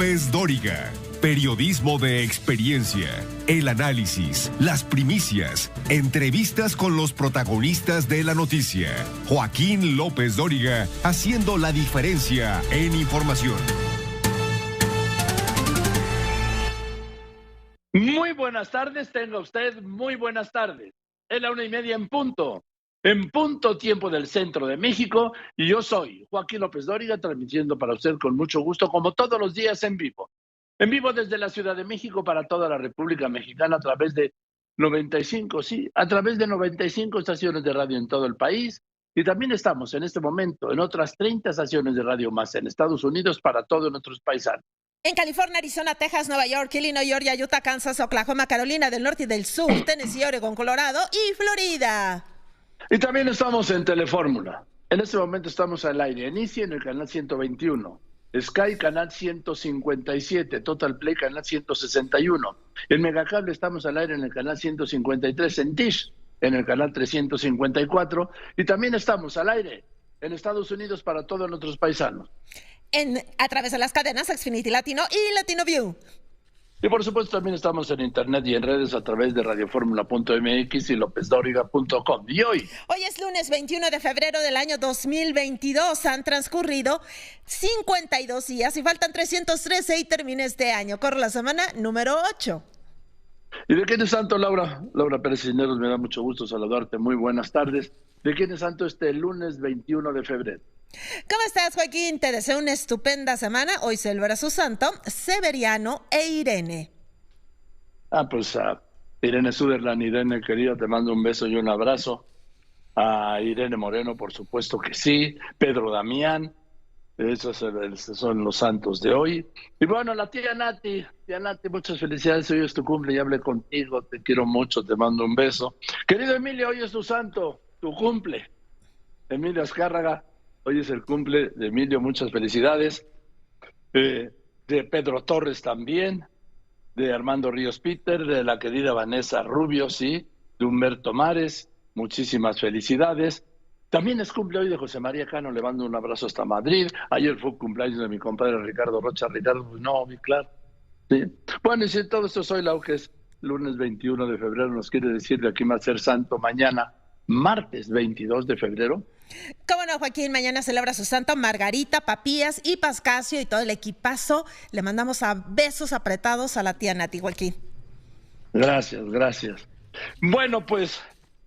López Dóriga. Periodismo de experiencia, el análisis, las primicias, entrevistas con los protagonistas de la noticia. Joaquín López Dóriga, haciendo la diferencia en información. Muy buenas tardes, tenga usted muy buenas tardes. Es la 1:30 en punto tiempo del centro de México, y yo soy Joaquín López Dóriga, transmitiendo para usted con mucho gusto, como todos los días, en vivo desde la Ciudad de México para toda la República Mexicana a través de 95 estaciones de radio en todo el país, y también estamos en este momento en otras 30 estaciones de radio más en Estados Unidos para todos nuestros paisanos. En California, Arizona, Texas, Nueva York, Illinois, Georgia, Utah, Kansas, Oklahoma, Carolina del Norte y del Sur, Tennessee, Oregon, Colorado y Florida. Y también estamos en Telefórmula. En este momento estamos al aire. Inicia en el canal 121, Sky canal 157, Total Play canal 161. En Megacable estamos al aire en el canal 153, en Dish en el canal 354. Y también estamos al aire en Estados Unidos para todos nuestros paisanos. A través de las cadenas Xfinity Latino y Latino View. Y por supuesto también estamos en internet y en redes a través de radioformula.mx y lopezdoriga.com. Y hoy es lunes 21 de febrero del año 2022. Han transcurrido 52 días y faltan 313 y termina este año. Corre la semana número 8. ¿Y de quién es santo, Laura? Laura Pérez Cisneros, me da mucho gusto saludarte. Muy buenas tardes. ¿De quién es santo este lunes 21 de febrero? ¿Cómo estás, Joaquín? Te deseo una estupenda semana. Hoy celebra su santo, Severiano e Irene. Pues a Irene Sutherland, Irene querida, te mando un beso y un abrazo. A Irene Moreno, por supuesto que sí. Pedro Damián, esos son los santos de hoy. Y bueno, la tía Nati, muchas felicidades. Hoy es tu cumple y hablé contigo. Te quiero mucho, te mando un beso. Querido Emilio, hoy es tu santo, tu cumple. Emilio Azcárraga. Hoy es el cumple de Emilio, muchas felicidades. De Pedro Torres también, de Armando Ríos Peter, de la querida Vanessa Rubio, sí, de Humberto Mares, muchísimas felicidades. También es cumple hoy de José María Cano, le mando un abrazo hasta Madrid. Ayer fue cumpleaños de mi compadre Ricardo Rocha. Ricardo, pues no, claro. Sí. Bueno, y si todo esto soy la que es lunes 21 de febrero, nos quiere decir de aquí va a ser santo mañana, martes 22 de febrero. Cómo no, Joaquín, mañana celebra su santo Margarita, Papías y Pascasio y todo el equipazo. Le mandamos besos apretados a la tía Nati, Joaquín. Gracias. Bueno, pues,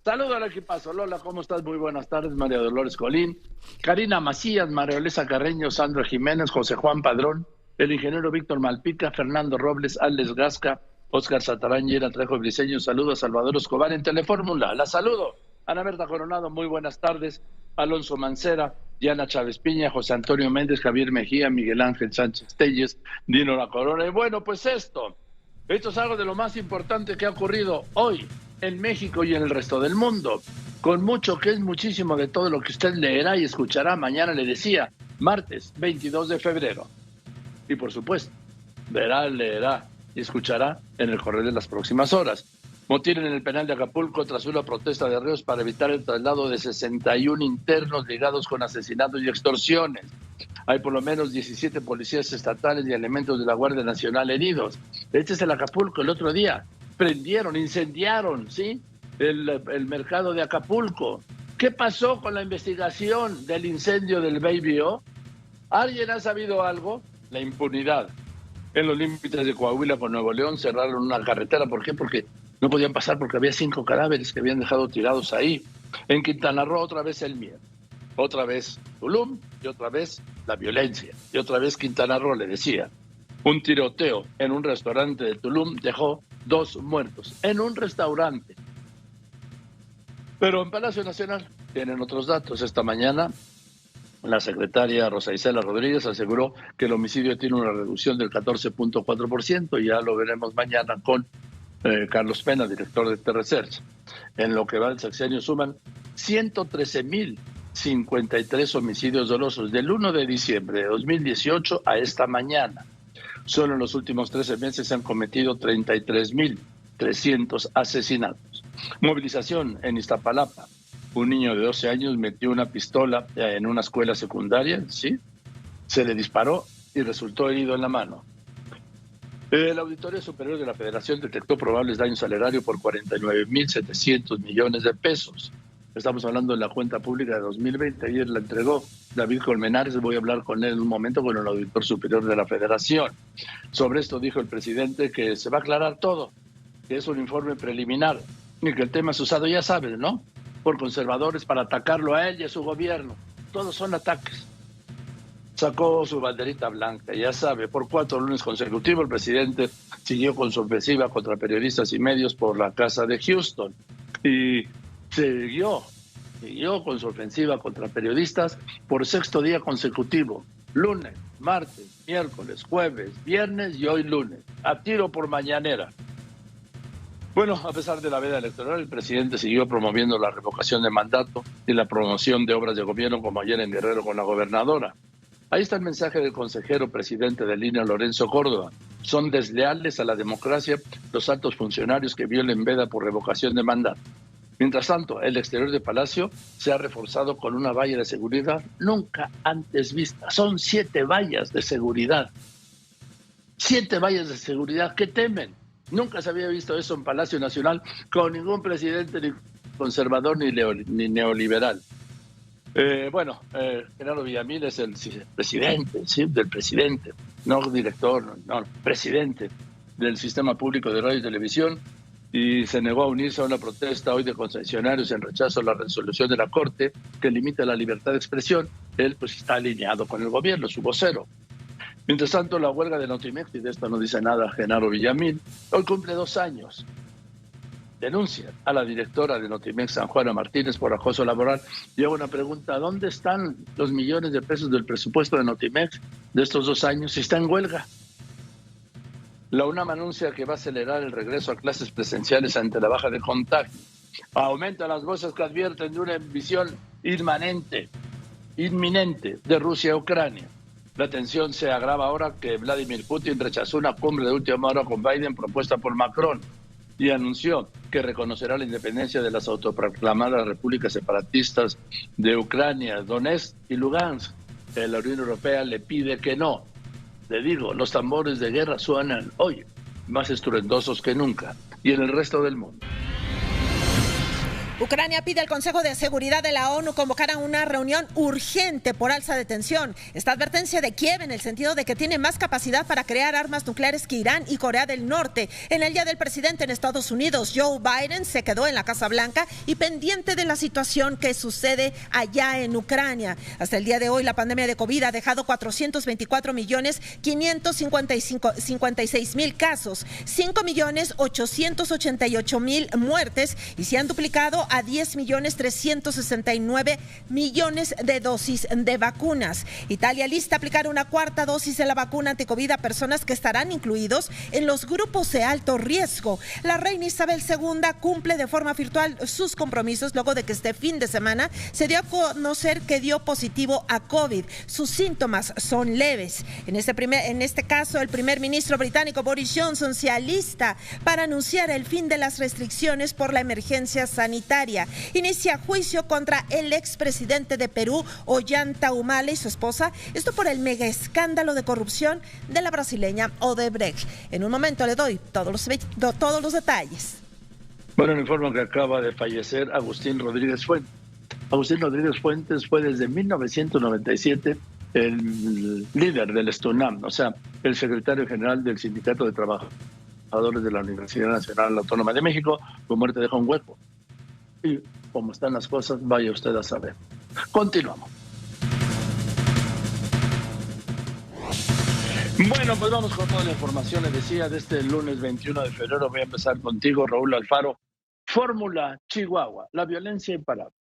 saludo al equipazo. Lola, ¿cómo estás? Muy buenas tardes. María Dolores Colín, Karina Macías, María Olesa Carreño, Sandra Jiménez, José Juan Padrón, el ingeniero Víctor Malpica, Fernando Robles, Alex Gasca, Óscar Satarán, Yera Trejo Briseño. Saludo a Salvador Escobar en Telefórmula. La saludo. Ana Berta Coronado, muy buenas tardes. Alonso Mancera, Diana Chávez Piña, José Antonio Méndez, Javier Mejía, Miguel Ángel Sánchez Telles, Dino La Corona. Y bueno, pues esto es algo de lo más importante que ha ocurrido hoy en México y en el resto del mundo. Con mucho, que es muchísimo de todo lo que usted leerá y escuchará mañana, le decía, martes 22 de febrero. Y por supuesto, verá, leerá y escuchará en el correr de las próximas horas. Motín en el penal de Acapulco tras una protesta de reos para evitar el traslado de 61 internos ligados con asesinatos y extorsiones. Hay por lo menos 17 policías estatales y elementos de la Guardia Nacional heridos. Este es el Acapulco. El otro día incendiaron, ¿sí? El mercado de Acapulco. ¿Qué pasó con la investigación del incendio del Baby O? ¿Alguien ha sabido algo? La impunidad. En los límites de Coahuila con Nuevo León cerraron una carretera. ¿Por qué? Porque no podían pasar porque había 5 cadáveres que habían dejado tirados ahí. En Quintana Roo otra vez el miedo. Otra vez Tulum y otra vez la violencia. Y otra vez Quintana Roo, le decía. Un tiroteo en un restaurante de Tulum dejó 2 muertos. En un restaurante. Pero en Palacio Nacional tienen otros datos. Esta mañana la secretaria Rosa Isela Rodríguez aseguró que el homicidio tiene una reducción del 14.4%. Y ya lo veremos mañana con Carlos Pena, director de T-Research. En lo que va del sexenio suman 113.053 homicidios dolosos del 1 de diciembre de 2018 a esta mañana. Solo en los últimos 13 meses se han cometido 33.300 asesinatos. Movilización en Iztapalapa. Un niño de 12 años metió una pistola en una escuela secundaria, ¿sí? Se le disparó y resultó herido en la mano. La Auditoría Superior de la Federación detectó probables daños al erario por 49.700 millones de pesos. Estamos hablando de la cuenta pública de 2020. Ayer la entregó David Colmenares. Voy a hablar con él en un momento, con el Auditor Superior de la Federación. Sobre esto dijo el presidente que se va a aclarar todo, que es un informe preliminar y que el tema es usado, ya sabes, ¿no?, por conservadores para atacarlo a él y a su gobierno. Todos son ataques. Sacó su banderita blanca, ya sabe, por 4 lunes consecutivos el presidente siguió con su ofensiva contra periodistas y medios por la casa de Houston y siguió con su ofensiva contra periodistas por 6º día consecutivo, lunes, martes, miércoles, jueves, viernes y hoy lunes, a tiro por mañanera. Bueno, a pesar de la veda electoral, el presidente siguió promoviendo la revocación de mandato y la promoción de obras de gobierno, como ayer en Guerrero con la gobernadora. Ahí está el mensaje del consejero presidente de línea, Lorenzo Córdoba. Son desleales a la democracia los altos funcionarios que violen veda por revocación de mandato. Mientras tanto, el exterior de Palacio se ha reforzado con una valla de seguridad nunca antes vista. Son 7 vallas de seguridad. 7 vallas de seguridad. ¿Qué temen? Nunca se había visto eso en Palacio Nacional con ningún presidente ni conservador ni neoliberal. Genaro Villamil es el presidente, ¿sí?, del presidente, no director, no, presidente del Sistema Público de Radio y Televisión, y se negó a unirse a una protesta hoy de concesionarios en rechazo a la resolución de la Corte que limita la libertad de expresión. Él pues está alineado con el gobierno, su vocero. Mientras tanto, la huelga de Notimex, y de esto no dice nada Genaro Villamil, hoy cumple 2 años. Denuncia a la directora de Notimex, San Juana Martínez, por acoso laboral. Y hago una pregunta: ¿dónde están los millones de pesos del presupuesto de Notimex de estos 2 años si está en huelga? La UNAM anuncia que va a acelerar el regreso a clases presenciales ante la baja de contagio. Aumentan las voces que advierten de una invasión inminente de Rusia a Ucrania. La tensión se agrava ahora que Vladimir Putin rechazó una cumbre de última hora con Biden propuesta por Macron y anunció que reconocerá la independencia de las autoproclamadas repúblicas separatistas de Ucrania, Donetsk y Lugansk. La Unión Europea le pide que no. Le digo, los tambores de guerra suenan hoy más estruendosos que nunca, y en el resto del mundo. Ucrania pide al Consejo de Seguridad de la ONU convocar a una reunión urgente por alza de tensión. Esta advertencia de Kiev en el sentido de que tiene más capacidad para crear armas nucleares que Irán y Corea del Norte. En el día del presidente en Estados Unidos, Joe Biden se quedó en la Casa Blanca y pendiente de la situación que sucede allá en Ucrania. Hasta el día de hoy, la pandemia de COVID ha dejado 424.556.000 casos, 5.888.000 muertes y se han duplicado a 10.369.000.000 de dosis de vacunas. Italia lista a aplicar una 4ª dosis de la vacuna anticovid a personas que estarán incluidos en los grupos de alto riesgo. La reina Isabel II cumple de forma virtual sus compromisos luego de que este fin de semana se dio a conocer que dio positivo a COVID. Sus síntomas son leves. En este caso, el primer ministro británico Boris Johnson se alista para anunciar el fin de las restricciones por la emergencia sanitaria. Inicia juicio contra el expresidente de Perú, Ollanta Humala, y su esposa, esto por el mega escándalo de corrupción de la brasileña Odebrecht. En un momento le doy todos los detalles. Bueno, el informe que acaba de fallecer Agustín Rodríguez Fuentes. Agustín Rodríguez Fuentes fue desde 1997 el líder del STUNAM, o sea, el secretario general del Sindicato de Trabajadores de la Universidad Nacional Autónoma de México. Su muerte deja un hueco. Y como están las cosas, vaya usted a saber. Continuamos. Bueno, pues vamos con toda la información. Les decía, de este lunes 21 de febrero voy a empezar contigo, Raúl Alfaro. Fórmula Chihuahua, la violencia imparable.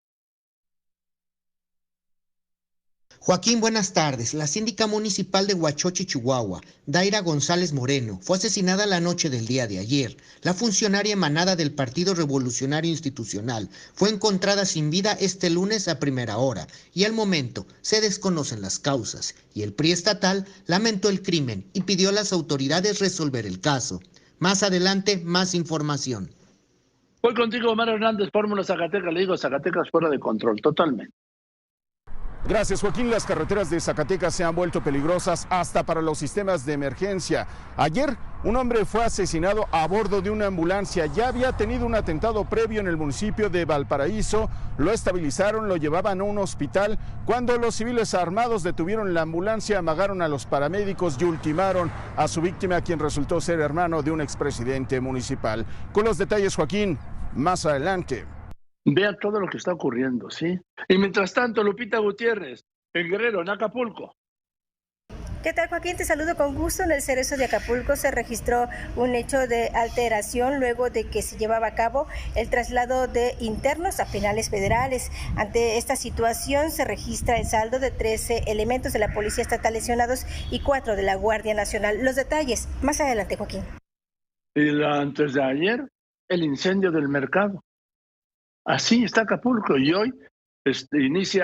Joaquín, buenas tardes. La síndica municipal de Huachochi, Chihuahua, Daira González Moreno, fue asesinada la noche del día de ayer. La funcionaria emanada del Partido Revolucionario Institucional fue encontrada sin vida este lunes a primera hora y al momento se desconocen las causas y el PRI estatal lamentó el crimen y pidió a las autoridades resolver el caso. Más adelante, más información. Voy contigo, Omar Hernández, Fórmula Zacatecas. Le digo, Zacatecas fuera de control, totalmente. Gracias, Joaquín. Las carreteras de Zacatecas se han vuelto peligrosas hasta para los sistemas de emergencia. Ayer, un hombre fue asesinado a bordo de una ambulancia. Ya había tenido un atentado previo en el municipio de Valparaíso. Lo estabilizaron, lo llevaban a un hospital. Cuando los civiles armados detuvieron la ambulancia, amagaron a los paramédicos y ultimaron a su víctima, quien resultó ser hermano de un expresidente municipal. Con los detalles, Joaquín, más adelante. Vea todo lo que está ocurriendo, ¿sí? Y mientras tanto, Lupita Gutiérrez, en Guerrero, en Acapulco. ¿Qué tal, Joaquín? Te saludo con gusto. En el Cerezo de Acapulco se registró un hecho de alteración luego de que se llevaba a cabo el traslado de internos a penales federales. Ante esta situación se registra el saldo de 13 elementos de la Policía Estatal lesionados y 4 de la Guardia Nacional. Los detalles más adelante, Joaquín. Y antes de ayer, el incendio del mercado. Así está Acapulco y hoy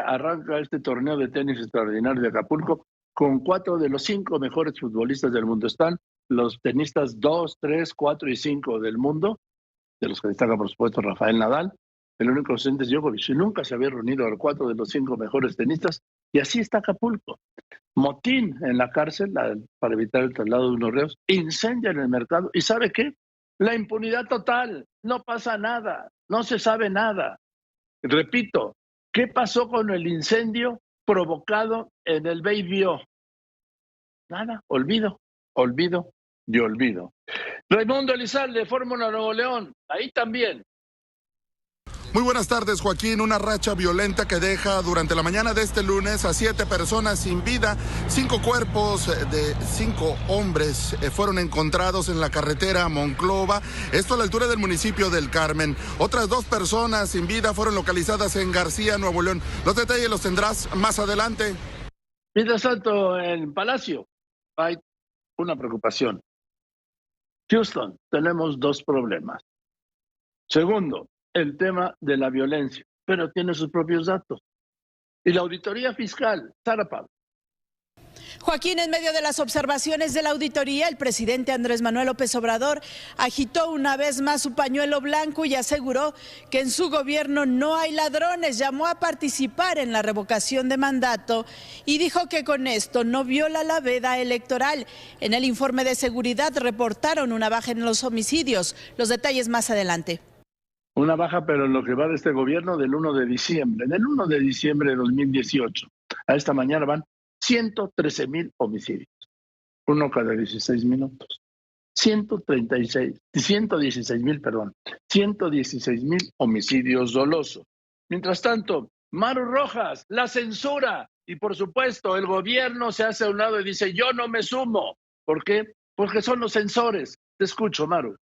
arranca este torneo de tenis extraordinario de Acapulco con 4 de los 5 mejores futbolistas del mundo. Están los tenistas 2, 3, 4 y 5 del mundo, de los que destaca por supuesto Rafael Nadal. El único ausente es Djokovic. Nunca se había reunido a 4 de los 5 mejores tenistas y así está Acapulco. Motín en la cárcel para evitar el traslado de unos reos, incendia en el mercado y ¿sabe qué? La impunidad total, no pasa nada, no se sabe nada. Repito, ¿qué pasó con el incendio provocado en el Baby-O? Nada, olvido y olvido. Raimundo Elizalde, Fórmula Nuevo León, ahí también. Muy buenas tardes, Joaquín. Una racha violenta que deja durante la mañana de este lunes a 7 personas sin vida. 5 cuerpos de 5 hombres fueron encontrados en la carretera Monclova, esto a la altura del municipio del Carmen. Otras 2 personas sin vida fueron localizadas en García, Nuevo León. Los detalles los tendrás más adelante. Mientras tanto, en Palacio hay una preocupación. Houston, tenemos 2 problemas. Segundo, el tema de la violencia, pero tiene sus propios datos. Y la auditoría fiscal, Sara Pablo. Joaquín, en medio de las observaciones de la auditoría, el presidente Andrés Manuel López Obrador agitó una vez más su pañuelo blanco y aseguró que en su gobierno no hay ladrones. Llamó a participar en la revocación de mandato y dijo que con esto no viola la veda electoral. En el informe de seguridad reportaron una baja en los homicidios. Los detalles más adelante. Una baja, pero en lo que va de este gobierno del 1 de diciembre. Del 1 de diciembre de 2018 a esta mañana van 113,000 homicidios. Uno cada 16 minutos. 116,000 homicidios dolosos. Mientras tanto, Maru Rojas, la censura. Y por supuesto, el gobierno se hace a un lado y dice, yo no me sumo. ¿Por qué? Porque son los censores. Te escucho, Maru.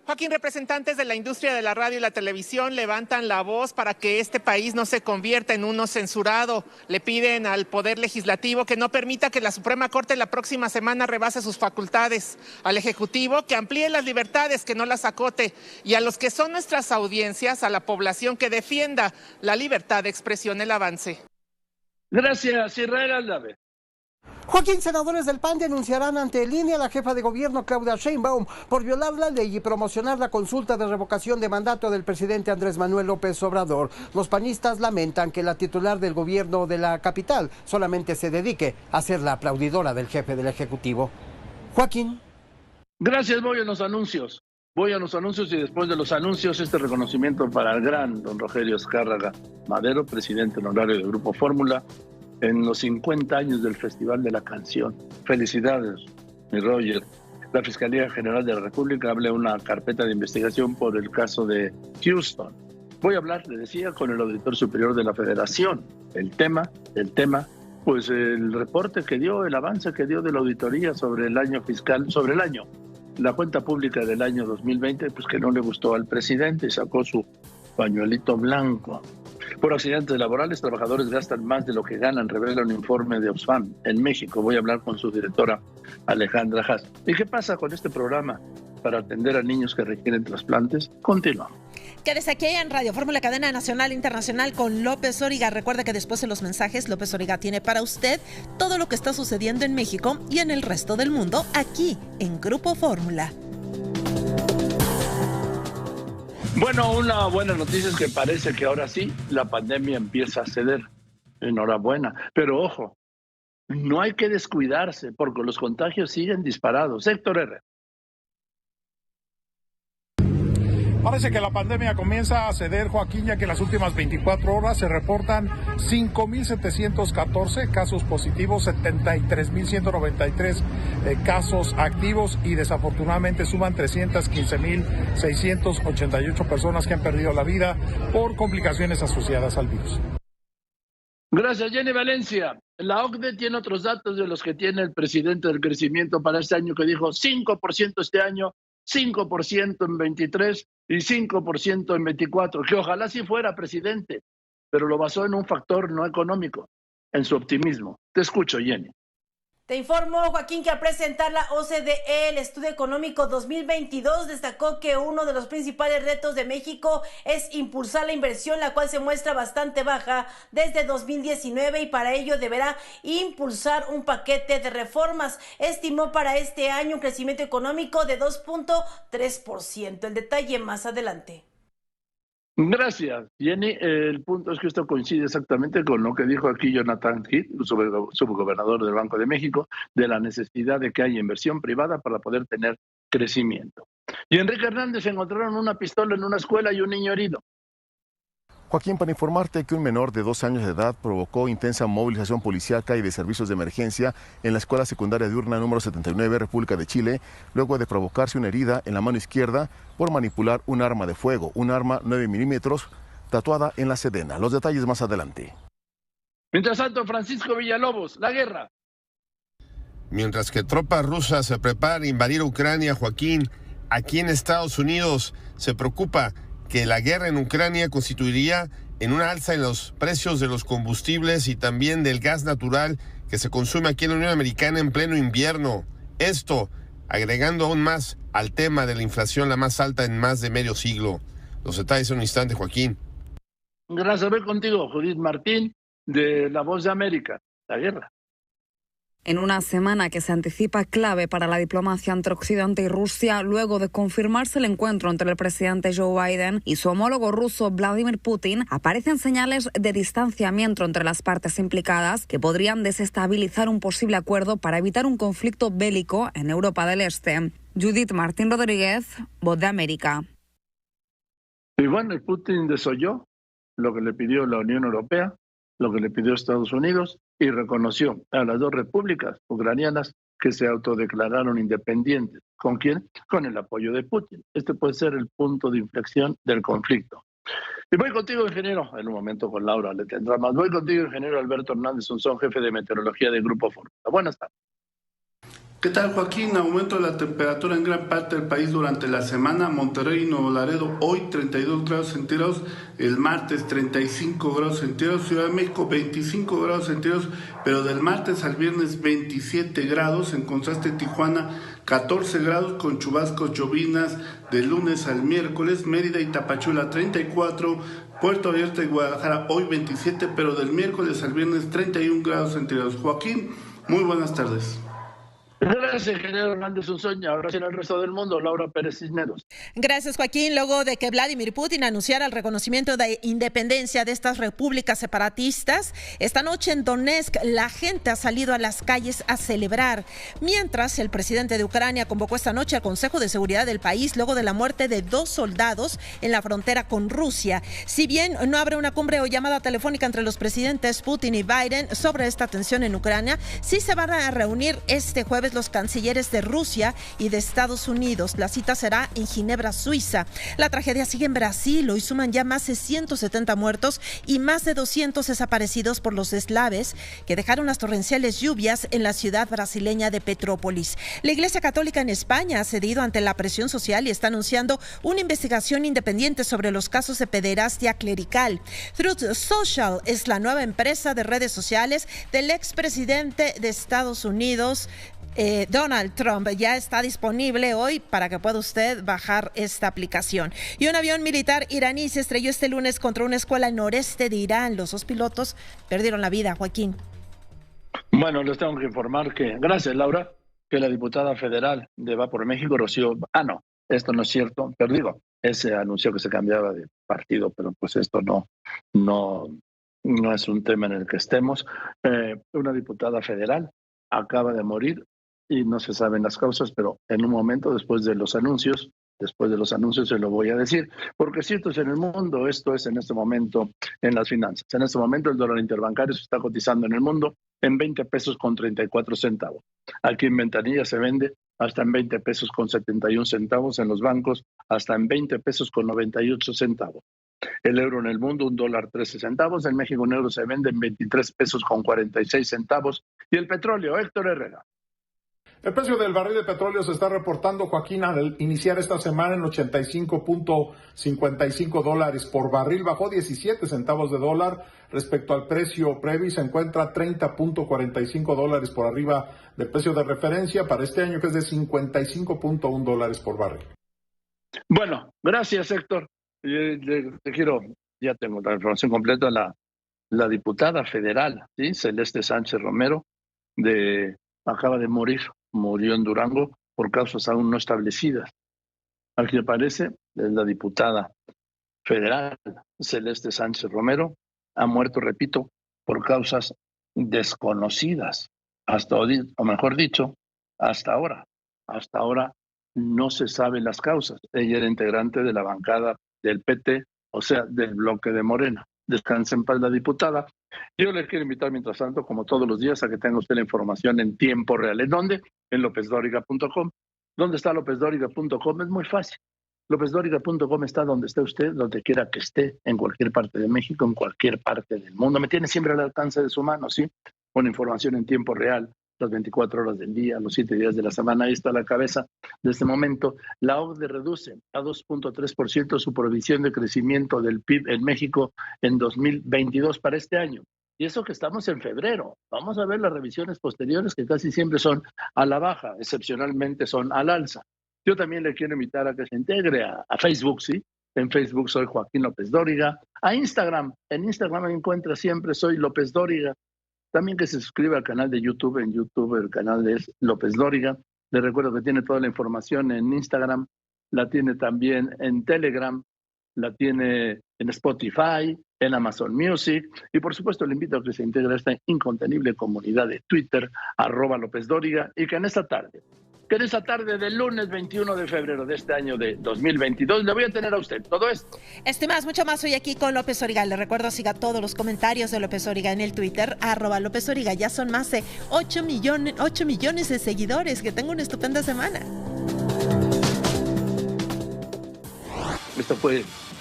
Joaquín, representantes de la industria de la radio y la televisión levantan la voz para que este país no se convierta en uno censurado. Le piden al Poder Legislativo que no permita que la Suprema Corte la próxima semana rebase sus facultades. Al Ejecutivo que amplíe las libertades, que no las acote. Y a los que son nuestras audiencias, a la población que defienda la libertad de expresión, el avance. Gracias, Israel Aldave. Joaquín, senadores del PAN denunciarán ante el INE a la jefa de gobierno Claudia Sheinbaum por violar la ley y promocionar la consulta de revocación de mandato del presidente Andrés Manuel López Obrador. Los panistas lamentan que la titular del gobierno de la capital solamente se dedique a ser la aplaudidora del jefe del Ejecutivo. Joaquín. Gracias, voy a los anuncios. Y después de los anuncios, este reconocimiento para el gran don Rogelio Azcárraga Madero, presidente honorario del Grupo Fórmula, en los 50 años del Festival de la Canción. Felicidades, mi Roger. La Fiscalía General de la República abre una carpeta de investigación por el caso de Houston. Voy a hablar, le decía, con el Auditor Superior de la Federación. El tema, pues el reporte que dio, el avance que dio de la auditoría sobre el año fiscal, la cuenta pública del año 2020, pues que no le gustó al presidente y sacó su pañuelito blanco. Por accidentes laborales, trabajadores gastan más de lo que ganan, revela un informe de Oxfam en México. Voy a hablar con su directora, Alejandra Haas. ¿Y qué pasa con este programa para atender a niños que requieren trasplantes? Continuamos. Quédese aquí en Radio Fórmula, cadena nacional e internacional con López Dóriga. Recuerda que después de los mensajes, López Dóriga tiene para usted todo lo que está sucediendo en México y en el resto del mundo, aquí en Grupo Fórmula. Bueno, una buena noticia es que parece que ahora sí la pandemia empieza a ceder. enhorabuena. Pero ojo, no hay que descuidarse porque los contagios siguen disparados. Héctor R. Parece que la pandemia comienza a ceder, Joaquín, ya que en las últimas 24 horas se reportan 5.714 casos positivos, 73.193 casos activos y desafortunadamente suman 315.688 personas que han perdido la vida por complicaciones asociadas al virus. Gracias, Jenny Valencia. La OCDE tiene otros datos de los que tiene el presidente del crecimiento para este año, que dijo 5% este año, 5% en 23 y 5% en 24, que ojalá sí fuera presidente, pero lo basó en un factor no económico, en su optimismo. Te escucho, Jenny. Te informo, Joaquín, que al presentar la OCDE el Estudio Económico 2022 destacó que uno de los principales retos de México es impulsar la inversión, la cual se muestra bastante baja desde 2019 y para ello deberá impulsar un paquete de reformas. Estimó para este año un crecimiento económico de 2.3%. El detalle más adelante. Gracias, Jenny. El punto es que esto coincide exactamente con lo que dijo aquí Jonathan Heath, subgobernador del Banco de México, de la necesidad de que haya inversión privada para poder tener crecimiento. Y Enrique Hernández encontraron una pistola en una escuela y un niño herido. Joaquín, para informarte que un menor de 2 años de edad provocó intensa movilización policíaca y de servicios de emergencia en la escuela secundaria diurna número 79, República de Chile, luego de provocarse una herida en la mano izquierda por manipular un arma de fuego, un arma 9 milímetros tatuada en la sedena. Los detalles más adelante. Mientras tanto, Francisco Villalobos, la guerra. Mientras que tropas rusas se preparan a invadir Ucrania, Joaquín, aquí en Estados Unidos se preocupa que la guerra en Ucrania constituiría en una alza en los precios de los combustibles y también del gas natural que se consume aquí en la Unión Americana en pleno invierno. Esto agregando aún más al tema de la inflación, la más alta en más de medio siglo. Los detalles en un instante, Joaquín. Gracias, voy contigo, Judith Martín, de La Voz de América, la guerra. En una semana que se anticipa clave para la diplomacia entre Occidente y Rusia, luego de confirmarse el encuentro entre el presidente Joe Biden y su homólogo ruso Vladimir Putin, aparecen señales de distanciamiento entre las partes implicadas que podrían desestabilizar un posible acuerdo para evitar un conflicto bélico en Europa del Este. Judith Martín Rodríguez, Voz de América. Y bueno, Putin desoyó lo que le pidió la Unión Europea, lo que le pidió Estados Unidos, y reconoció a las dos repúblicas ucranianas que se autodeclararon independientes. ¿Con quién? Con el apoyo de Putin. Este puede ser el punto de inflexión del conflicto. Y voy contigo, ingeniero, en un momento con Laura le tendrá más. Voy contigo, ingeniero Alberto Hernández Unzón, jefe de meteorología del Grupo Fórmula. Buenas tardes. ¿Qué tal, Joaquín? Aumento de la temperatura en gran parte del país durante la semana. Monterrey y Nuevo Laredo hoy 32 grados centígrados, el martes 35 grados centígrados, Ciudad de México 25 grados centígrados, pero del martes al viernes 27 grados, en contraste Tijuana 14 grados con chubascos, llovinas del lunes al miércoles, Mérida y Tapachula 34, Puerto Vallarta y Guadalajara hoy 27, pero del miércoles al viernes 31 grados centígrados. Joaquín, muy buenas tardes. Gracias, ingeniero Hernández Unzón. Ahora sí en el resto del mundo, Laura Pérez Cisneros. Gracias, Joaquín. Luego de que Vladimir Putin anunciara el reconocimiento de independencia de estas repúblicas separatistas, esta noche en Donetsk la gente ha salido a las calles a celebrar, mientras el presidente de Ucrania convocó esta noche al Consejo de Seguridad del país luego de la muerte de 2 soldados en la frontera con Rusia. Si bien no habrá una cumbre o llamada telefónica entre los presidentes Putin y Biden sobre esta tensión en Ucrania, sí se van a reunir este jueves los cancilleres de Rusia y de Estados Unidos. La cita será en Ginebra, Suiza. La tragedia sigue en Brasil. Hoy suman ya más de 170 muertos y más de 200 desaparecidos por los deslaves que dejaron las torrenciales lluvias en la ciudad brasileña de Petrópolis. La Iglesia Católica en España ha cedido ante la presión social y está anunciando una investigación independiente sobre los casos de pederastia clerical. Truth Social es la nueva empresa de redes sociales del expresidente de Estados Unidos, Donald Trump. Ya está disponible hoy para que pueda usted bajar esta aplicación. Y un avión militar iraní se estrelló este lunes contra una escuela al noreste de Irán. Los 2 pilotos perdieron la vida, Joaquín. Bueno, les tengo que informar que, gracias Laura, que la diputada federal de Va por México, Rocío, no, esto no es cierto, pero digo, ese anunció que se cambiaba de partido, pero pues esto no no es un tema en el que estemos. Una diputada federal acaba de morir y no se saben las causas, pero en un momento después de los anuncios se lo voy a decir, porque si esto es en el mundo, esto es en este momento en las finanzas. En este momento el dólar interbancario se está cotizando en el mundo en 20 pesos con 34 centavos. Aquí en Ventanilla se vende hasta en 20 pesos con 71 centavos, en los bancos hasta en 20 pesos con 98 centavos. El euro en el mundo, $1.13. En México un euro se vende en 23 pesos con 46 centavos. Y el petróleo, Héctor Herrera. El precio del barril de petróleo se está reportando, Joaquín, al iniciar esta semana en $85.55 por barril. Bajó 17 centavos de dólar respecto al precio previo y se encuentra $30.45 por arriba del precio de referencia para este año, que es de $55.1 por barril. Bueno, gracias, Héctor. Te quiero, ya tengo la información completa, la diputada federal, ¿sí? Celeste Sánchez Romero, acaba de morir. Murió en Durango por causas aún no establecidas. Al que parece, la diputada federal Celeste Sánchez Romero ha muerto, repito, por causas desconocidas. O mejor dicho, hasta ahora. Hasta ahora no se saben las causas. Ella era integrante de la bancada del PT, o sea, del bloque de Morena. Descanse en paz la diputada. Yo le quiero invitar, mientras tanto, como todos los días, a que tenga usted la información en tiempo real. ¿En dónde? En lopezdoriga.com. ¿Dónde está lopezdoriga.com? Es muy fácil. lopezdoriga.com está donde esté usted, donde quiera que esté, en cualquier parte de México, en cualquier parte del mundo. Me tiene siempre al alcance de su mano, ¿sí? Con información en tiempo real, las 24 horas del día, los 7 días de la semana. Ahí está la cabeza de este momento. La OCDE reduce a 2.3% su provisión de crecimiento del PIB en México en 2022 para este año. Y eso que estamos en febrero. Vamos a ver las revisiones posteriores, que casi siempre son a la baja, excepcionalmente son al alza. Yo también le quiero invitar a que se integre a Facebook, ¿sí? En Facebook soy Joaquín López Dóriga. A Instagram, en Instagram me encuentra siempre, soy López Dóriga. También que se suscriba al canal de YouTube. En YouTube el canal es López Dóriga. Les recuerdo que tiene toda la información en Instagram, la tiene también en Telegram, la tiene en Spotify, en Amazon Music, y por supuesto le invito a que se integre a esta incontenible comunidad de Twitter, @López Dóriga, y que en esta tarde del lunes 21 de febrero de este año de 2022, le voy a tener a usted todo esto. Esto y más, mucho más hoy aquí con López Dóriga. Le recuerdo, siga todos los comentarios de López Dóriga en el Twitter, @López Dóriga. Ya son más de 8 millones de seguidores. Que tenga una estupenda semana.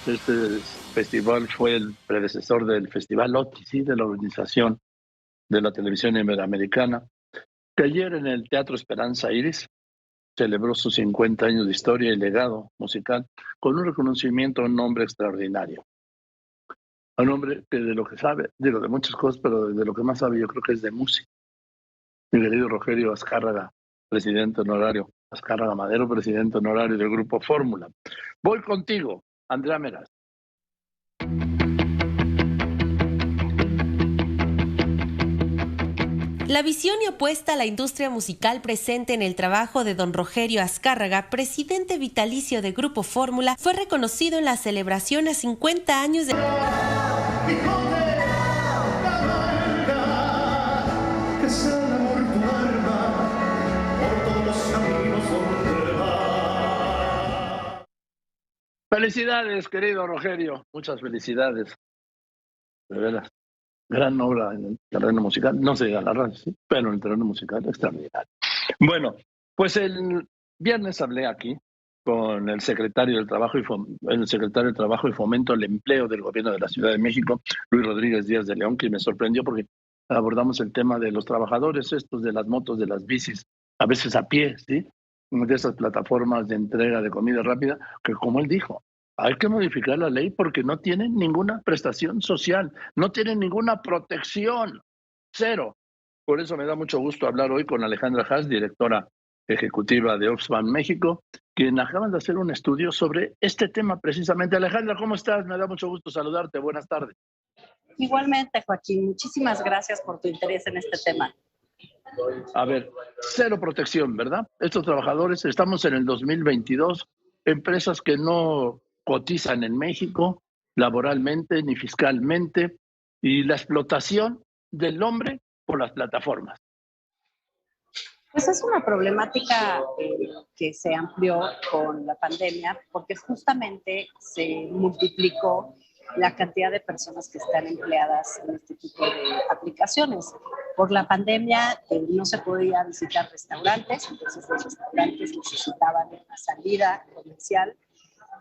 Este festival fue el predecesor del Festival OTI, ¿sí? De la Organización de la Televisión Iberoamericana, que ayer en el Teatro Esperanza Iris celebró sus 50 años de historia y legado musical con un reconocimiento a un hombre extraordinario. A un hombre que de lo que sabe, de muchas cosas, pero de lo que más sabe yo creo que es de música. Mi querido Rogelio Azcárraga, presidente honorario, Azcárraga Madero, presidente honorario del Grupo Fórmula. Voy contigo, Andrea Meraz. La visión y apuesta a la industria musical presente en el trabajo de don Rogelio Azcárraga, presidente vitalicio de Grupo Fórmula, fue reconocido en la celebración a 50 años de... Felicidades, querido Rogelio, muchas felicidades. De veras. Gran obra en el terreno musical, no se llega a la radio, ¿sí? Pero en el terreno musical extraordinario. Bueno, pues el viernes hablé aquí con el secretario del Trabajo y Fomento al Empleo del Gobierno de la Ciudad de México, Luis Rodríguez Díaz de León, que me sorprendió porque abordamos el tema de los trabajadores estos de las motos, de las bicis, a veces a pie, ¿sí? De esas plataformas de entrega de comida rápida, que como él dijo, hay que modificar la ley porque no tienen ninguna prestación social, no tienen ninguna protección, cero. Por eso me da mucho gusto hablar hoy con Alejandra Haas, directora ejecutiva de Oxfam México, quien acaban de hacer un estudio sobre este tema precisamente. Alejandra, ¿cómo estás? Me da mucho gusto saludarte. Buenas tardes. Igualmente, Joaquín. Muchísimas gracias por tu interés en este tema. A ver, cero protección, ¿verdad? Estos trabajadores, estamos en el 2022, empresas que no cotizan en México laboralmente ni fiscalmente, y la explotación del hombre por las plataformas. Pues es una problemática que se amplió con la pandemia porque justamente se multiplicó la cantidad de personas que están empleadas en este tipo de aplicaciones. Por la pandemia no se podía visitar restaurantes, entonces los restaurantes necesitaban una salida comercial.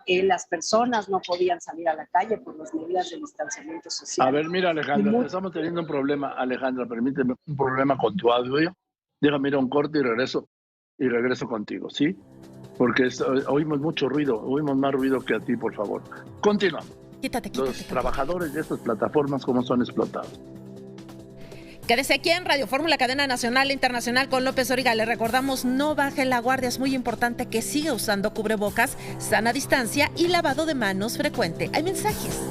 Las personas no podían salir a la calle por las medidas de distanciamiento social. A ver, mira, Alejandra, estamos teniendo un problema. Alejandra, permíteme, un problema con tu audio. Déjame ir a un corte y regreso contigo, ¿sí? Porque oímos mucho ruido, oímos más ruido que a ti, por favor. Continuamos. Quítate. Los trabajadores de estas plataformas, ¿cómo son explotados? Quédese aquí en Radio Fórmula, cadena nacional e internacional con López Dóriga. Le recordamos, no baje la guardia. Es muy importante que siga usando cubrebocas, sana distancia y lavado de manos frecuente. Hay mensajes.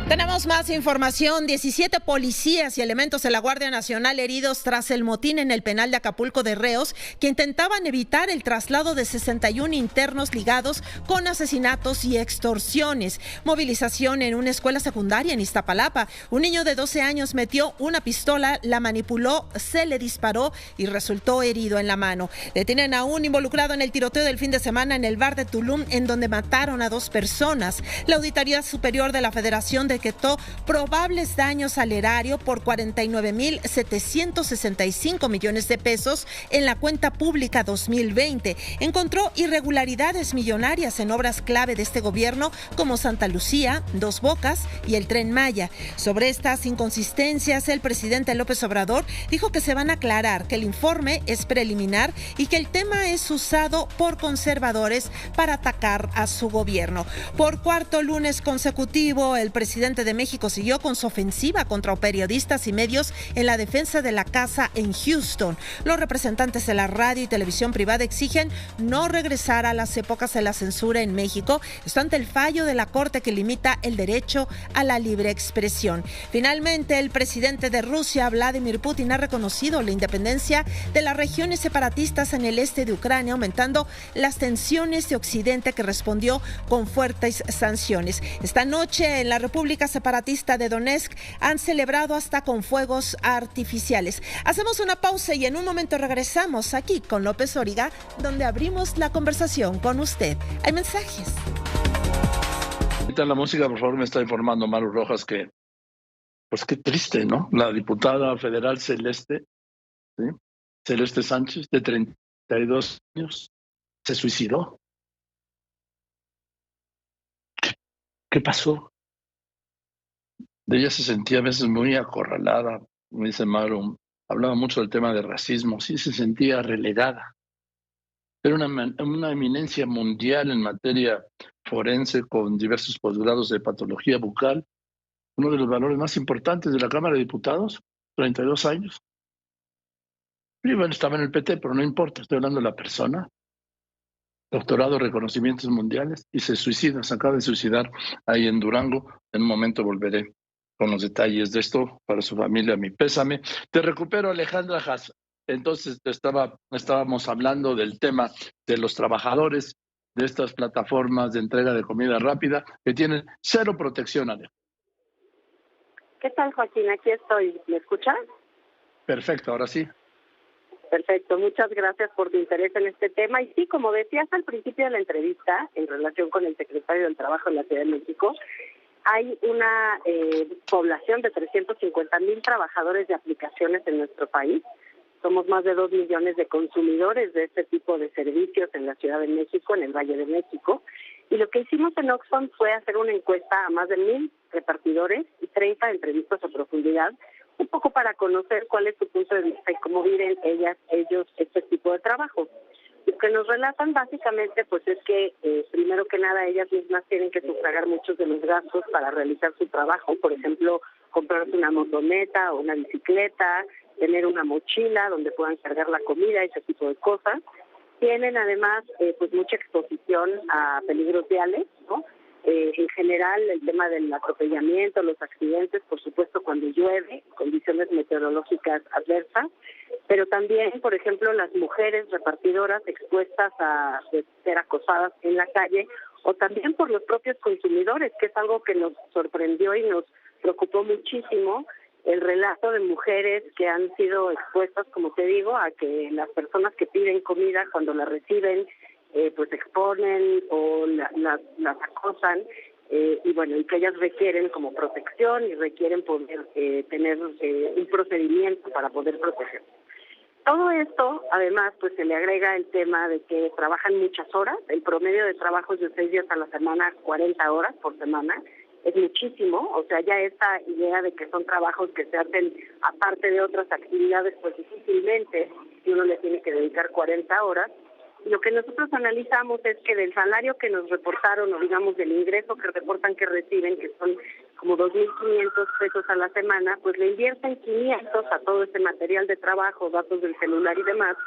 Tenemos más información. 17 policías y elementos de la Guardia Nacional heridos tras el motín en el penal de Acapulco de reos que intentaban evitar el traslado de 61 internos ligados con asesinatos y extorsiones. Movilización en una escuela secundaria en Iztapalapa. Un niño de 12 años metió una pistola, la manipuló, se le disparó y resultó herido en la mano. Detienen a un involucrado en el tiroteo del fin de semana en el bar de Tulum, en donde mataron a 2 personas. La Auditoría Superior de la Federación decretó probables daños al erario por 49,765 millones de pesos en la cuenta pública 2020. Encontró irregularidades millonarias en obras clave de este gobierno como Santa Lucía, Dos Bocas y el Tren Maya. Sobre estas inconsistencias, el presidente López Obrador dijo que se van a aclarar, que el informe es preliminar y que el tema es usado por conservadores para atacar a su gobierno. Por cuarto lunes consecutivo, el presidente de México siguió con su ofensiva contra periodistas y medios en la defensa de la casa en Houston. Los representantes de la radio y televisión privada exigen no regresar a las épocas de la censura en México. Esto ante el fallo de la Corte que limita el derecho a la libre expresión. Finalmente, el presidente de Rusia, Vladimir Putin, ha reconocido la independencia de las regiones separatistas en el este de Ucrania, aumentando las tensiones de Occidente, que respondió con fuertes sanciones. Esta noche, en la República Separatista de Donetsk, han celebrado hasta con fuegos artificiales. Hacemos una pausa y en un momento regresamos aquí con López Dóriga, donde abrimos la conversación con usted. Hay mensajes. Ahorita la música, por favor, me está informando Maru Rojas que, pues qué triste, ¿no? La diputada federal Celeste, ¿sí? Celeste Sánchez, de 32 años, se suicidó. ¿Qué pasó? Ella se sentía a veces muy acorralada, me dice Maru, hablaba mucho del tema de racismo, sí se sentía relegada. Era una eminencia mundial en materia forense con diversos posgrados de patología bucal, uno de los valores más importantes de la Cámara de Diputados, 32 años. Y bueno, estaba en el PT, pero no importa, estoy hablando de la persona. Doctorado, reconocimientos mundiales, y se suicida, se acaba de suicidar ahí en Durango. En un momento volveré con los detalles de esto para su familia, mi pésame. Te recupero, Alejandra Haas. Entonces estábamos hablando del tema de los trabajadores de estas plataformas de entrega de comida rápida que tienen cero protección, Alejandra. ¿Qué tal, Joaquín? Aquí estoy. ¿Me escuchas? Perfecto, ahora sí. Perfecto, muchas gracias por tu interés en este tema. Y sí, como decías al principio de la entrevista, en relación con el secretario del Trabajo en la Ciudad de México, hay una población de 350,000 trabajadores de aplicaciones en nuestro país. Somos más de 2 millones de consumidores de este tipo de servicios en la Ciudad de México, en el Valle de México. Y lo que hicimos en Oxfam fue hacer una encuesta a más de 1,000 repartidores y 30 entrevistas a profundidad, un poco para conocer cuál es su punto de vista y cómo viven ellos este tipo de trabajo. Lo que nos relatan básicamente pues es que primero que nada ellas mismas tienen que sufragar muchos de los gastos para realizar su trabajo, por ejemplo, comprarse una motoneta o una bicicleta, tener una mochila donde puedan cargar la comida, ese tipo de cosas. Tienen además pues mucha exposición a peligros viales, ¿no? En general, el tema del atropellamiento, los accidentes, por supuesto, cuando llueve, condiciones meteorológicas adversas, pero también, por ejemplo, las mujeres repartidoras expuestas a ser acosadas en la calle o también por los propios consumidores, que es algo que nos sorprendió y nos preocupó muchísimo, el relato de mujeres que han sido expuestas, como te digo, a que las personas que piden comida cuando la reciben pues exponen o las acosan, y bueno, y que ellas requieren como protección y requieren poder tener un procedimiento para poder protegerse. Todo esto, además, pues se le agrega el tema de que trabajan muchas horas. El promedio de trabajo es de 6 días a la semana, 40 horas por semana. Es muchísimo, o sea, ya esta idea de que son trabajos que se hacen aparte de otras actividades, pues difícilmente uno le tiene que dedicar 40 horas. Lo que nosotros analizamos es que del salario que nos reportaron, o digamos del ingreso que reportan que reciben, que son como 2.500 pesos a la semana, pues le invierten 500 a todo este material de trabajo, datos del celular y demás,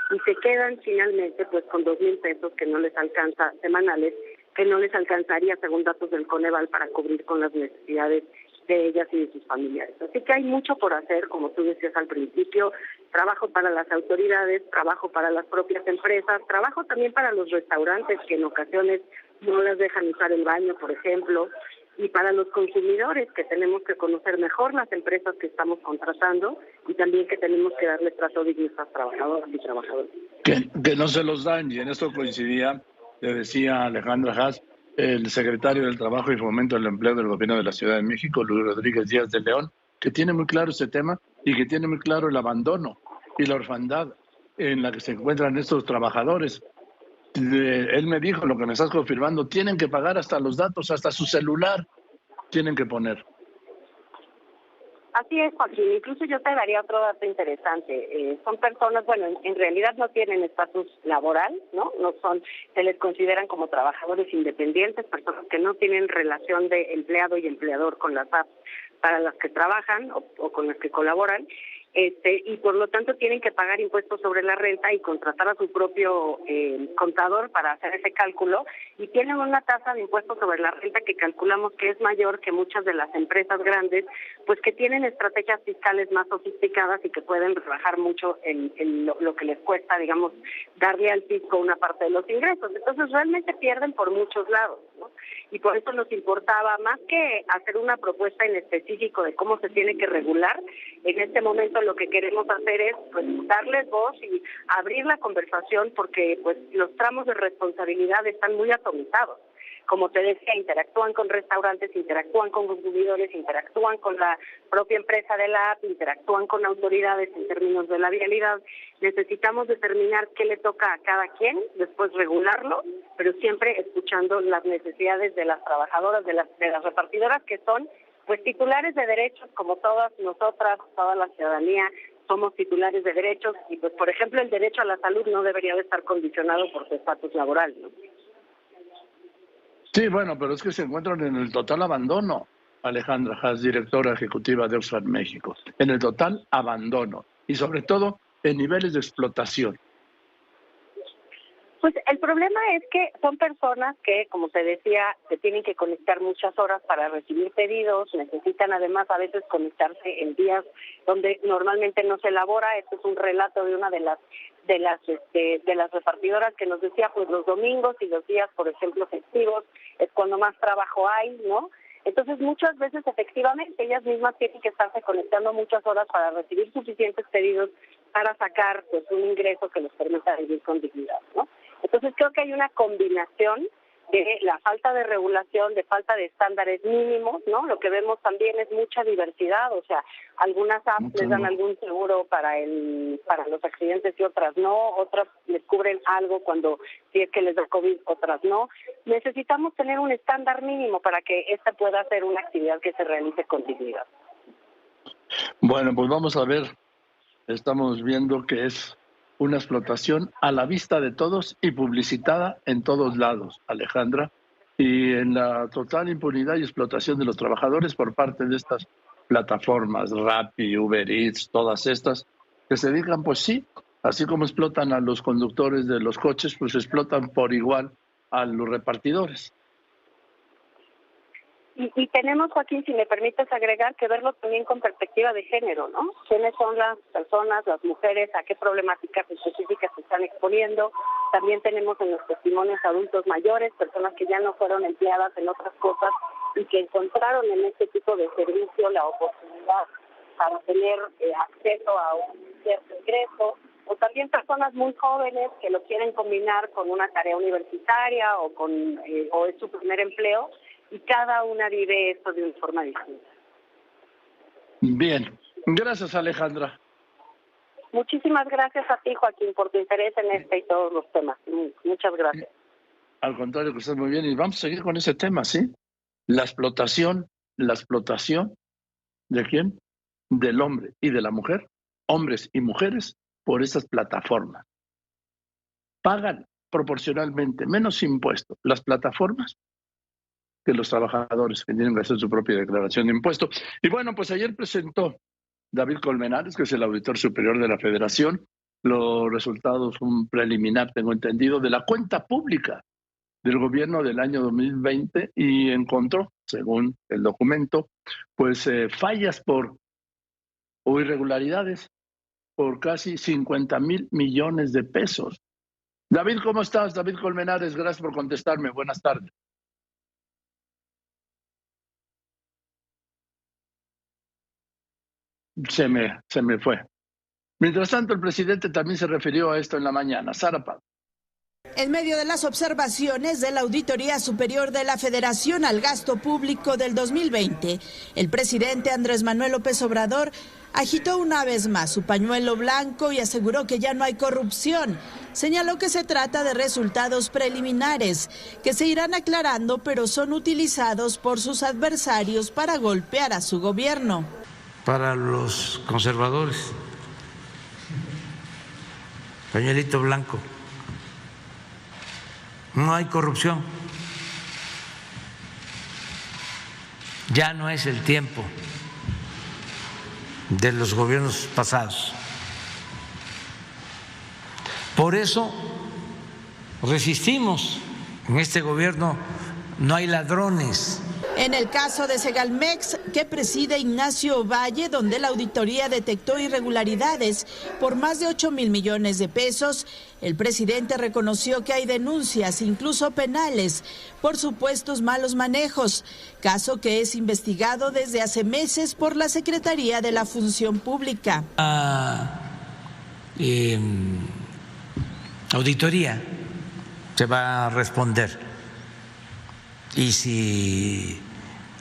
y se quedan finalmente pues con 2.000 pesos que no les alcanza, semanales, que no les alcanzaría según datos del Coneval para cubrir con las necesidades de ellas y de sus familiares. Así que hay mucho por hacer, como tú decías al principio, trabajo para las autoridades, trabajo para las propias empresas, trabajo también para los restaurantes que en ocasiones no les dejan usar el baño, por ejemplo, y para los consumidores, que tenemos que conocer mejor las empresas que estamos contratando y también que tenemos que darle trato digno a trabajadoras y trabajadores. Que no se los dan, y en esto coincidía, le decía Alejandra Haas, el secretario del Trabajo y Fomento del Empleo del Gobierno de la Ciudad de México, Luis Rodríguez Díaz de León, que tiene muy claro este tema y que tiene muy claro el abandono y la orfandad en la que se encuentran estos trabajadores. Él me dijo, lo que me estás confirmando, tienen que pagar hasta los datos, hasta su celular tienen que poner. Así es, Joaquín. Incluso yo te daría otro dato interesante. Son personas, bueno, en realidad no tienen estatus laboral, ¿no? No son, se les consideran como trabajadores independientes, personas que no tienen relación de empleado y empleador con las apps para las que trabajan o con las que colaboran. Y por lo tanto tienen que pagar impuestos sobre la renta y contratar a su propio contador para hacer ese cálculo, y tienen una tasa de impuestos sobre la renta que calculamos que es mayor que muchas de las empresas grandes, pues que tienen estrategias fiscales más sofisticadas y que pueden rebajar mucho lo que les cuesta, digamos, darle al fisco una parte de los ingresos. Entonces realmente pierden por muchos lados, ¿no? Y por eso nos importaba, más que hacer una propuesta en específico de cómo se tiene que regular, en este momento lo que queremos hacer es pues darles voz y abrir la conversación, porque pues los tramos de responsabilidad están muy atomizados. Como te decía, interactúan con restaurantes, interactúan con consumidores, interactúan con la propia empresa de la app, interactúan con autoridades en términos de la vialidad. Necesitamos determinar qué le toca a cada quien, después regularlo, pero siempre escuchando las necesidades de las trabajadoras, de las repartidoras, que son pues titulares de derechos como todas nosotras, toda la ciudadanía. Somos titulares de derechos y pues por ejemplo el derecho a la salud no debería de estar condicionado por su estatus laboral, ¿no? Sí, bueno, pero es que se encuentran en el total abandono, Alejandra Haas, directora ejecutiva de Oxfam México, en el total abandono y sobre todo en niveles de explotación. Pues el problema es que son personas que, como te decía, se tienen que conectar muchas horas para recibir pedidos, necesitan además a veces conectarse en días donde normalmente no se elabora. Este es un relato de una de las repartidoras que nos decía, pues los domingos y los días, por ejemplo, festivos, es cuando más trabajo hay, ¿no? Entonces muchas veces efectivamente ellas mismas tienen que estarse conectando muchas horas para recibir suficientes pedidos para sacar pues un ingreso que les permita vivir con dignidad, ¿no? Entonces creo que hay una combinación de la falta de regulación, de falta de estándares mínimos, ¿no? Lo que vemos también es mucha diversidad, o sea, algunas apps les dan algún seguro para los accidentes y otras no, otras les cubren algo cuando si es que les da COVID, otras no. Necesitamos tener un estándar mínimo para que esta pueda ser una actividad que se realice con dignidad. Bueno, pues vamos a ver, estamos viendo que es una explotación a la vista de todos y publicitada en todos lados, Alejandra, y en la total impunidad y explotación de los trabajadores por parte de estas plataformas, Rappi, Uber Eats, todas estas, que se dedican, pues sí, así como explotan a los conductores de los coches, pues explotan por igual a los repartidores. Y tenemos, Joaquín, si me permites agregar, que verlo también con perspectiva de género, ¿no? ¿Quiénes son las personas, las mujeres, a qué problemáticas específicas se están exponiendo? También tenemos en los testimonios adultos mayores, personas que ya no fueron empleadas en otras cosas y que encontraron en este tipo de servicio la oportunidad para tener acceso a un cierto ingreso, o también personas muy jóvenes que lo quieren combinar con una tarea universitaria o es su primer empleo, y cada una vive esto de una forma distinta. Bien, gracias Alejandra. Muchísimas gracias a ti, Joaquín, por tu interés en este y todos los temas. Muchas gracias. Al contrario, que estás muy bien, y vamos a seguir con ese tema, ¿sí? La explotación, ¿de quién? Del hombre y de la mujer, hombres y mujeres, por esas plataformas. Pagan proporcionalmente menos impuestos las plataformas que los trabajadores que tienen que hacer su propia declaración de impuestos. Y bueno, pues ayer presentó David Colmenares, que es el auditor superior de la Federación, los resultados, un preliminar, tengo entendido, de la cuenta pública del gobierno del año 2020 y encontró, según el documento, pues fallas o irregularidades por casi 50,000 millones de pesos. David, ¿cómo estás? David Colmenares, gracias por contestarme. Buenas tardes. Se me fue. Mientras tanto, el presidente también se refirió a esto en la mañana. Sara Paz. En medio de las observaciones de la Auditoría Superior de la Federación al gasto público del 2020, el presidente Andrés Manuel López Obrador agitó una vez más su pañuelo blanco y aseguró que ya no hay corrupción. Señaló que se trata de resultados preliminares que se irán aclarando, pero son utilizados por sus adversarios para golpear a su gobierno. Para los conservadores, pañuelito blanco. No hay corrupción. Ya no es el tiempo de los gobiernos pasados. Por eso resistimos. En este gobierno no hay ladrones. En el caso de Segalmex, que preside Ignacio Valle, donde la auditoría detectó irregularidades por más de 8,000 millones de pesos, el presidente reconoció que hay denuncias, incluso penales, por supuestos malos manejos, caso que es investigado desde hace meses por la Secretaría de la Función Pública. Auditoría se va a responder. Y si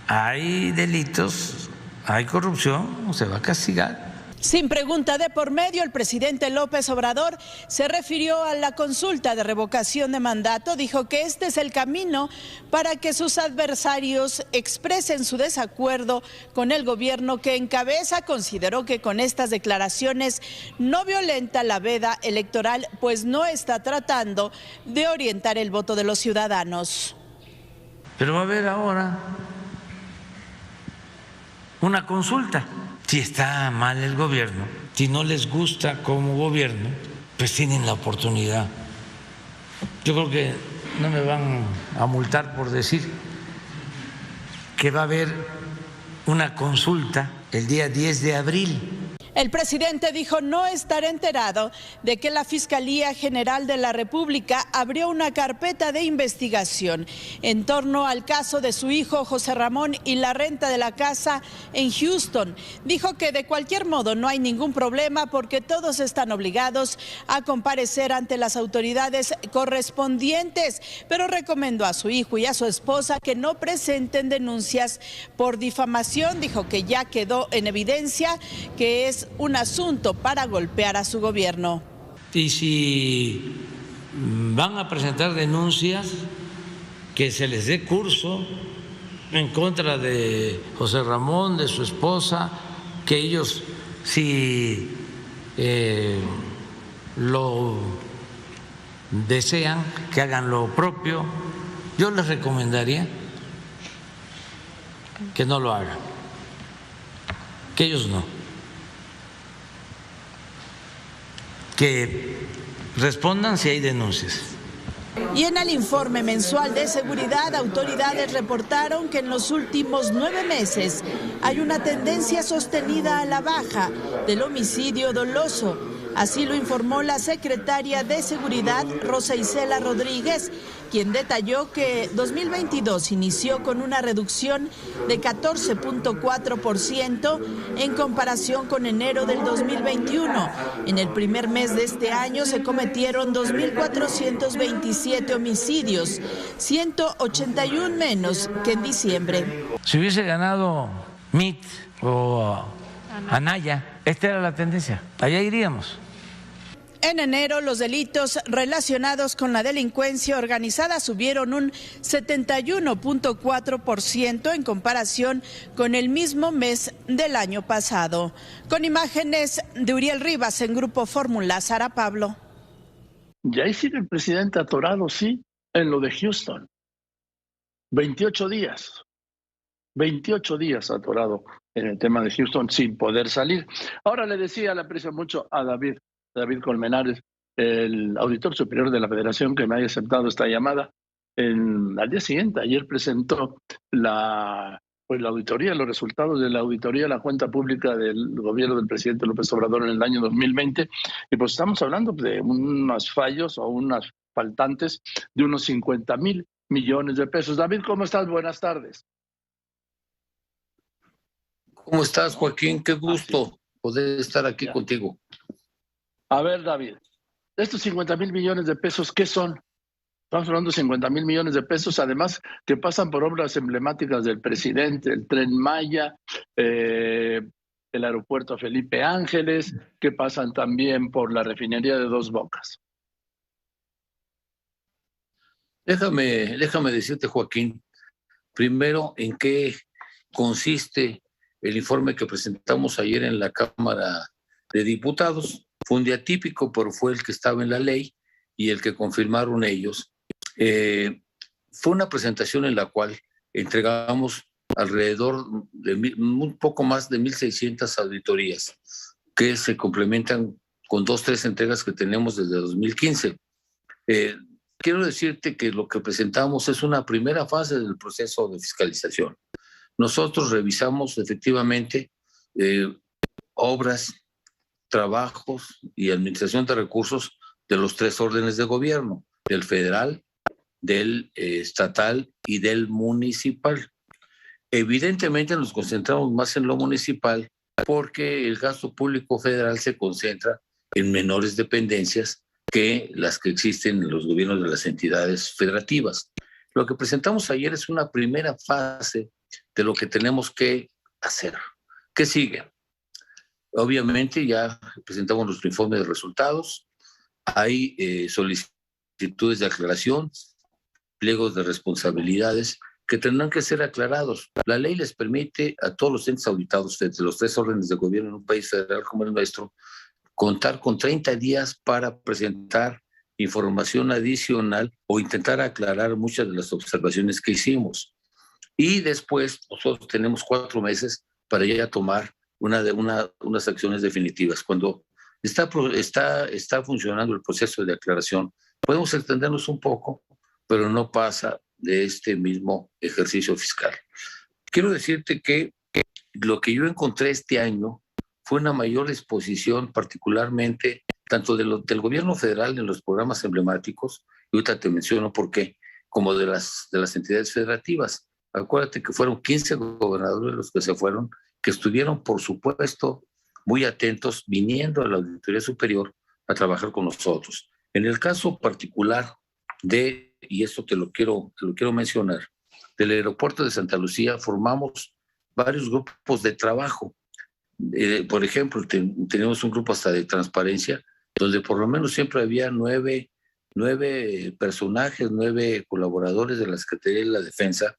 hay delitos, hay corrupción, se va a castigar. Sin pregunta de por medio, el presidente López Obrador se refirió a la consulta de revocación de mandato. Dijo que este es el camino para que sus adversarios expresen su desacuerdo con el gobierno que encabeza. Consideró que con estas declaraciones no violenta la veda electoral, pues no está tratando de orientar el voto de los ciudadanos. Pero va a haber ahora una consulta. Si está mal el gobierno, si no les gusta como gobierno, pues tienen la oportunidad. Yo creo que no me van a multar por decir que va a haber una consulta el día 10 de abril. El presidente dijo no estar enterado de que la Fiscalía General de la República abrió una carpeta de investigación en torno al caso de su hijo José Ramón y la renta de la casa en Houston. Dijo que de cualquier modo no hay ningún problema porque todos están obligados a comparecer ante las autoridades correspondientes, pero recomendó a su hijo y a su esposa que no presenten denuncias por difamación. Dijo que ya quedó en evidencia que es un asunto para golpear a su gobierno. Y si van a presentar denuncias, que se les dé curso en contra de José Ramón, de su esposa, que ellos, si lo desean, que hagan lo propio. Yo les recomendaría que no lo hagan, que ellos no. Que respondan si hay denuncias. Y en el informe mensual de seguridad, autoridades reportaron que en los últimos 9 meses hay una tendencia sostenida a la baja del homicidio doloso. Así lo informó la secretaria de Seguridad, Rosa Isela Rodríguez, quien detalló que 2022 inició con una reducción de 14.4% en comparación con enero del 2021. En el primer mes de este año se cometieron 2.427 homicidios, 181 menos que en diciembre. Si hubiese ganado MIT o Anaya, esta era la tendencia, allá iríamos. En enero, los delitos relacionados con la delincuencia organizada subieron un 71.4% en comparación con el mismo mes del año pasado. Con imágenes de Uriel Rivas en Grupo Fórmula, Sara Pablo. Y ahí sigue el presidente atorado, sí, en lo de Houston. 28 días. 28 días atorado en el tema de Houston sin poder salir. Ahora le decía, le aprecio mucho a David Colmenares, el auditor superior de la Federación, que me haya aceptado esta llamada. Al día siguiente, ayer presentó la auditoría, los resultados de la auditoría, la cuenta pública del gobierno del presidente López Obrador en el año 2020. Y pues estamos hablando de unos fallos o unas faltantes de unos 50,000 millones de pesos. David, ¿cómo estás? Buenas tardes. ¿Cómo estás, Joaquín? Qué gusto poder estar aquí contigo. A ver, David, estos 50,000 millones de pesos, ¿qué son? Estamos hablando de 50,000 millones de pesos, además que pasan por obras emblemáticas del presidente, el Tren Maya, el aeropuerto Felipe Ángeles, que pasan también por la refinería de Dos Bocas. Déjame decirte, Joaquín, primero en qué consiste el informe que presentamos ayer en la Cámara de Diputados. Fue un día típico, pero fue el que estaba en la ley y el que confirmaron ellos. Fue una presentación en la cual entregamos alrededor de un poco más de 1,600 auditorías que se complementan con 2-3 entregas que tenemos desde 2015. Quiero decirte que lo que presentamos es una primera fase del proceso de fiscalización. Nosotros revisamos efectivamente obras, trabajos y administración de recursos de los 3 órdenes de gobierno, del federal, del estatal y del municipal. Evidentemente nos concentramos más en lo municipal porque el gasto público federal se concentra en menores dependencias que las que existen en los gobiernos de las entidades federativas. Lo que presentamos ayer es una primera fase de lo que tenemos que hacer. ¿Qué sigue? Obviamente ya presentamos nuestro informe de resultados. Hay solicitudes de aclaración, pliegos de responsabilidades que tendrán que ser aclarados. La ley les permite a todos los entes auditados de los 3 órdenes de gobierno en un país federal como el nuestro contar con 30 días para presentar información adicional o intentar aclarar muchas de las observaciones que hicimos. Y después nosotros tenemos 4 meses para ya tomar unas acciones definitivas. Cuando está funcionando el proceso de aclaración, podemos extendernos un poco, pero no pasa de este mismo ejercicio fiscal. Quiero decirte que lo que yo encontré este año fue una mayor exposición, particularmente tanto del gobierno federal en los programas emblemáticos, y ahorita te menciono por qué, como de las entidades federativas. Acuérdate que fueron 15 gobernadores los que se fueron, que estuvieron, por supuesto, muy atentos, viniendo a la Auditoría Superior a trabajar con nosotros. En el caso particular y esto te lo quiero mencionar, del aeropuerto de Santa Lucía formamos varios grupos de trabajo. Por ejemplo, teníamos un grupo hasta de transparencia, donde por lo menos siempre había 9 personajes, 9 colaboradores de la Secretaría de la Defensa,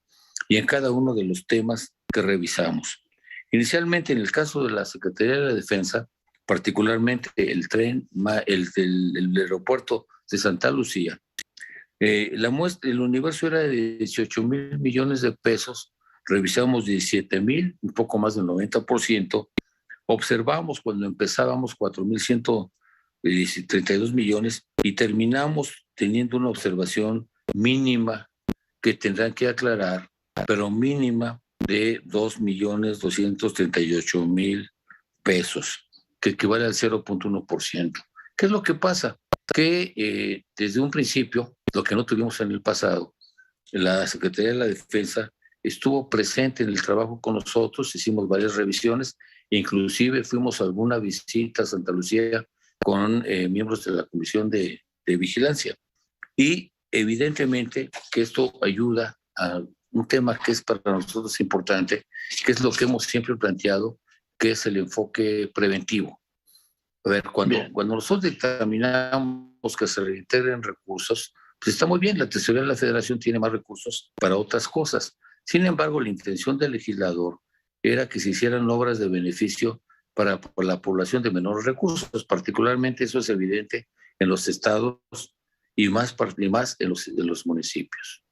y en cada uno de los temas que revisamos. Inicialmente, en el caso de la Secretaría de la Defensa, particularmente el aeropuerto de Santa Lucía, el universo era de 18,000 millones de pesos, revisamos 17,000, un poco más del 90%, observamos cuando empezábamos 4,132 millones y terminamos teniendo una observación mínima que tendrán que aclarar, pero mínima de 2,238,000 pesos. que equivale al 0.1%. ¿Qué es lo que pasa? Que desde un principio, lo que no tuvimos en el pasado, la Secretaría de la Defensa estuvo presente en el trabajo con nosotros, hicimos varias revisiones, inclusive fuimos a alguna visita a Santa Lucía con miembros de la Comisión de Vigilancia. Y evidentemente que esto ayuda a un tema que es para nosotros importante, que es lo que hemos siempre planteado, que es el enfoque preventivo. A ver, cuando nosotros dictaminamos que se reintegren recursos, pues está muy bien, la Tesorería de la Federación tiene más recursos para otras cosas. Sin embargo, la intención del legislador era que se hicieran obras de beneficio para la población de menores recursos, particularmente eso es evidente en los estados y más en los municipios.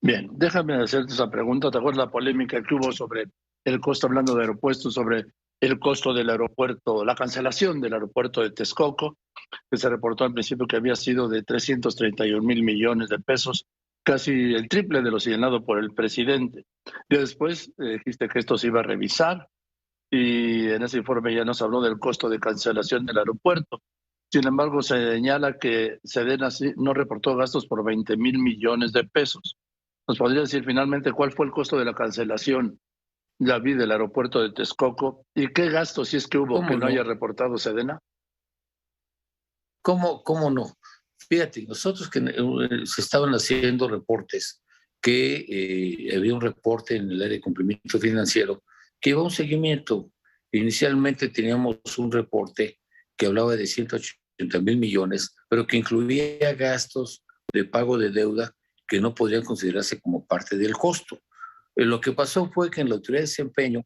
Bien, déjame hacerte esa pregunta. ¿Te acuerdas la polémica que hubo sobre el costo, hablando de aeropuertos, sobre el costo del aeropuerto, la cancelación del aeropuerto de Texcoco, que se reportó al principio que había sido de 331,000 millones de pesos, casi el triple de lo señalado por el presidente? Y después dijiste que esto se iba a revisar y en ese informe ya nos habló del costo de cancelación del aeropuerto. Sin embargo, se señala que Sedena no reportó gastos por 20,000 millones de pesos. ¿Nos podría decir finalmente cuál fue el costo de la cancelación, David, del aeropuerto de Texcoco? ¿Y qué gastos, si es que hubo, que no haya reportado Sedena? ¿Cómo no? Fíjate, nosotros que se estaban haciendo reportes, que había un reporte en el área de cumplimiento financiero que iba a un seguimiento. Inicialmente teníamos un reporte que hablaba de 180,000 millones, pero que incluía gastos de pago de deuda que no podrían considerarse como parte del costo. Lo que pasó fue que en la Autoridad de Desempeño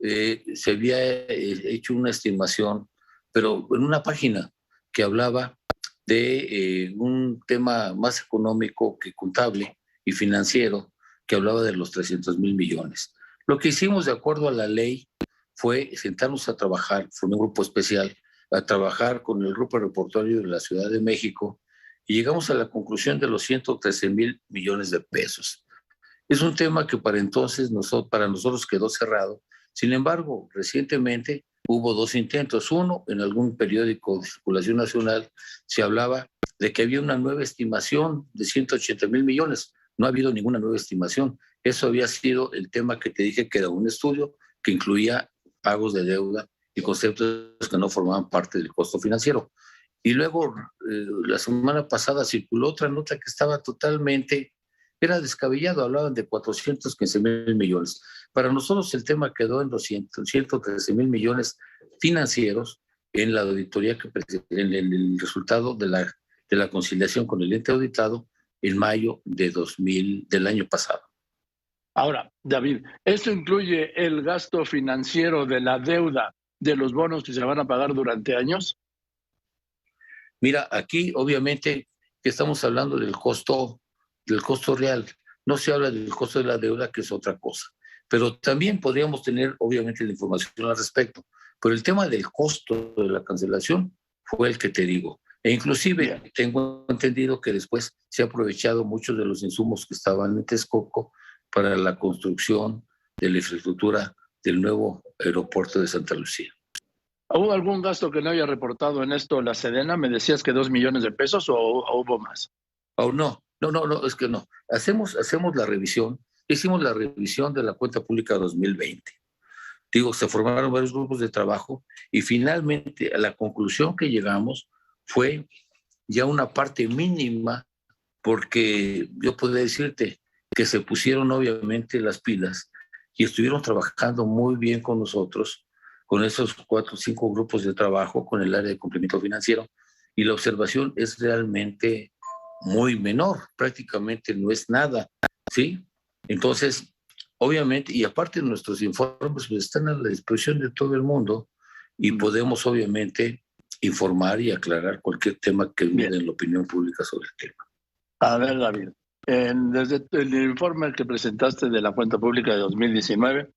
se había hecho una estimación, pero en una página que hablaba de un tema más económico que contable y financiero, que hablaba de los 300,000 millones. Lo que hicimos de acuerdo a la ley fue sentarnos a trabajar, formé un grupo especial, a trabajar con el grupo reportario de la Ciudad de México y llegamos a la conclusión de los 113,000 millones de pesos. Es un tema que para entonces para nosotros quedó cerrado. Sin embargo, recientemente hubo dos intentos. Uno, en algún periódico de circulación nacional se hablaba de que había una nueva estimación de 180,000 millones. No ha habido ninguna nueva estimación. Eso había sido el tema que te dije que era un estudio que incluía pagos de deuda y conceptos que no formaban parte del costo financiero. Y luego, la semana pasada circuló otra nota que estaba totalmente, era descabellado, hablaban de 415,000 millones. Para nosotros el tema quedó en 113,000 millones financieros en la auditoría, en el resultado de la conciliación con el ente auditado en mayo del año pasado. Ahora, David, ¿esto incluye el gasto financiero de la deuda de los bonos que se van a pagar durante años? Mira, aquí obviamente que estamos hablando del costo real. No se habla del costo de la deuda, que es otra cosa. Pero también podríamos tener obviamente la información al respecto. Pero el tema del costo de la cancelación fue el que te digo. E inclusive tengo entendido que después se ha aprovechado muchos de los insumos que estaban en Texcoco para la construcción de la infraestructura del nuevo aeropuerto de Santa Lucía. ¿Hubo algún gasto que no haya reportado en esto la Sedena? ¿Me decías que 2 millones de pesos o hubo más? Oh, no, es que no. Hacemos la revisión, hicimos la revisión de la cuenta pública 2020. Digo, se formaron varios grupos de trabajo y finalmente a la conclusión que llegamos fue ya una parte mínima, porque yo podría decirte que se pusieron obviamente las pilas y estuvieron trabajando muy bien con nosotros, con esos 4 o 5 grupos de trabajo, con el área de cumplimiento financiero, y la observación es realmente muy menor, prácticamente no es nada, ¿sí? Entonces, obviamente, y aparte nuestros informes pues, están a la disposición de todo el mundo y podemos obviamente informar y aclarar cualquier tema que viene en la opinión pública sobre el tema. A ver, David, desde el informe que presentaste de la cuenta pública de 2019,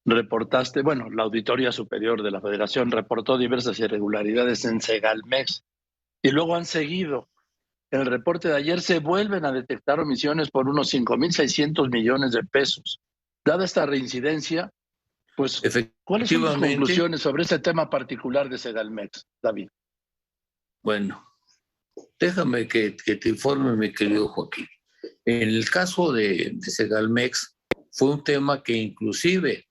reportaste, bueno, la Auditoría Superior de la Federación reportó diversas irregularidades en Segalmex y luego han seguido. En el reporte de ayer se vuelven a detectar omisiones por unos 5,600 millones de pesos. Dada esta reincidencia, Pues, ¿cuáles son tus conclusiones sobre este tema particular de Segalmex, David? Bueno, déjame que te informe, mi querido Joaquín. En el caso de Segalmex, fue un tema que inclusive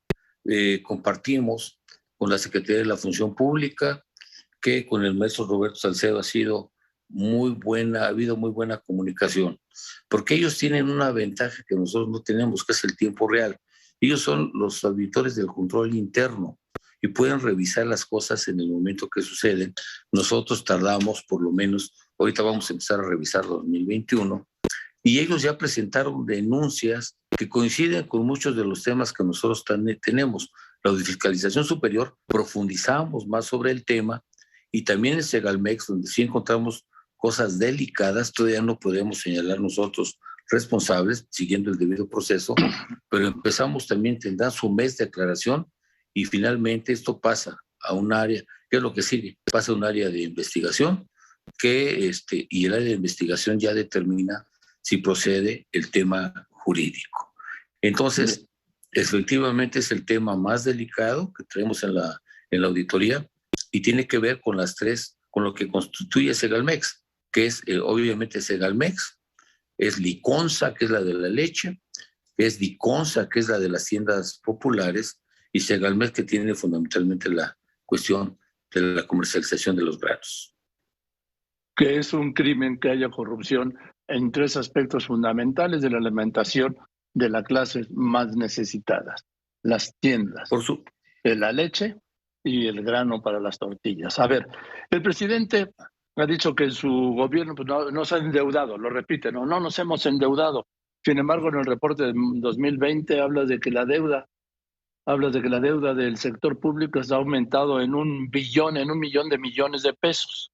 compartimos con la Secretaría de la Función Pública, que con el maestro Roberto Salcedo ha habido ha habido muy buena comunicación, porque ellos tienen una ventaja que nosotros no tenemos, que es el tiempo real. Ellos son los auditores del control interno y pueden revisar las cosas en el momento que suceden. Nosotros tardamos por lo menos, ahorita vamos a empezar a revisar 2021, y ellos ya presentaron denuncias que coinciden con muchos de los temas que nosotros tenemos. La de fiscalización superior, profundizamos más sobre el tema, y también en Segalmex, donde sí encontramos cosas delicadas, todavía no podemos señalar nosotros responsables, siguiendo el debido proceso, pero empezamos también, tendrán su mes de aclaración, y finalmente esto pasa a un área, ¿qué es lo que sigue? Pasa a un área de investigación, y el área de investigación ya determina si procede el tema jurídico. Entonces, efectivamente es el tema más delicado que tenemos en la auditoría, y tiene que ver con con lo que constituye Segalmex, que es obviamente Segalmex, es Liconza, que es la de la leche, es Diconsa, que es la de las tiendas populares, y Segalmex, que tiene fundamentalmente la cuestión de la comercialización de los granos. Que es un crimen que haya corrupción en 3 aspectos fundamentales de la alimentación de las clases más necesitadas: las tiendas, de la leche y el grano para las tortillas. A ver, el presidente ha dicho que en su gobierno pues, no se ha endeudado, lo repite, no nos hemos endeudado. Sin embargo, en el reporte de 2020 habla de que la deuda del sector público ha aumentado en 1 millón de millones de pesos.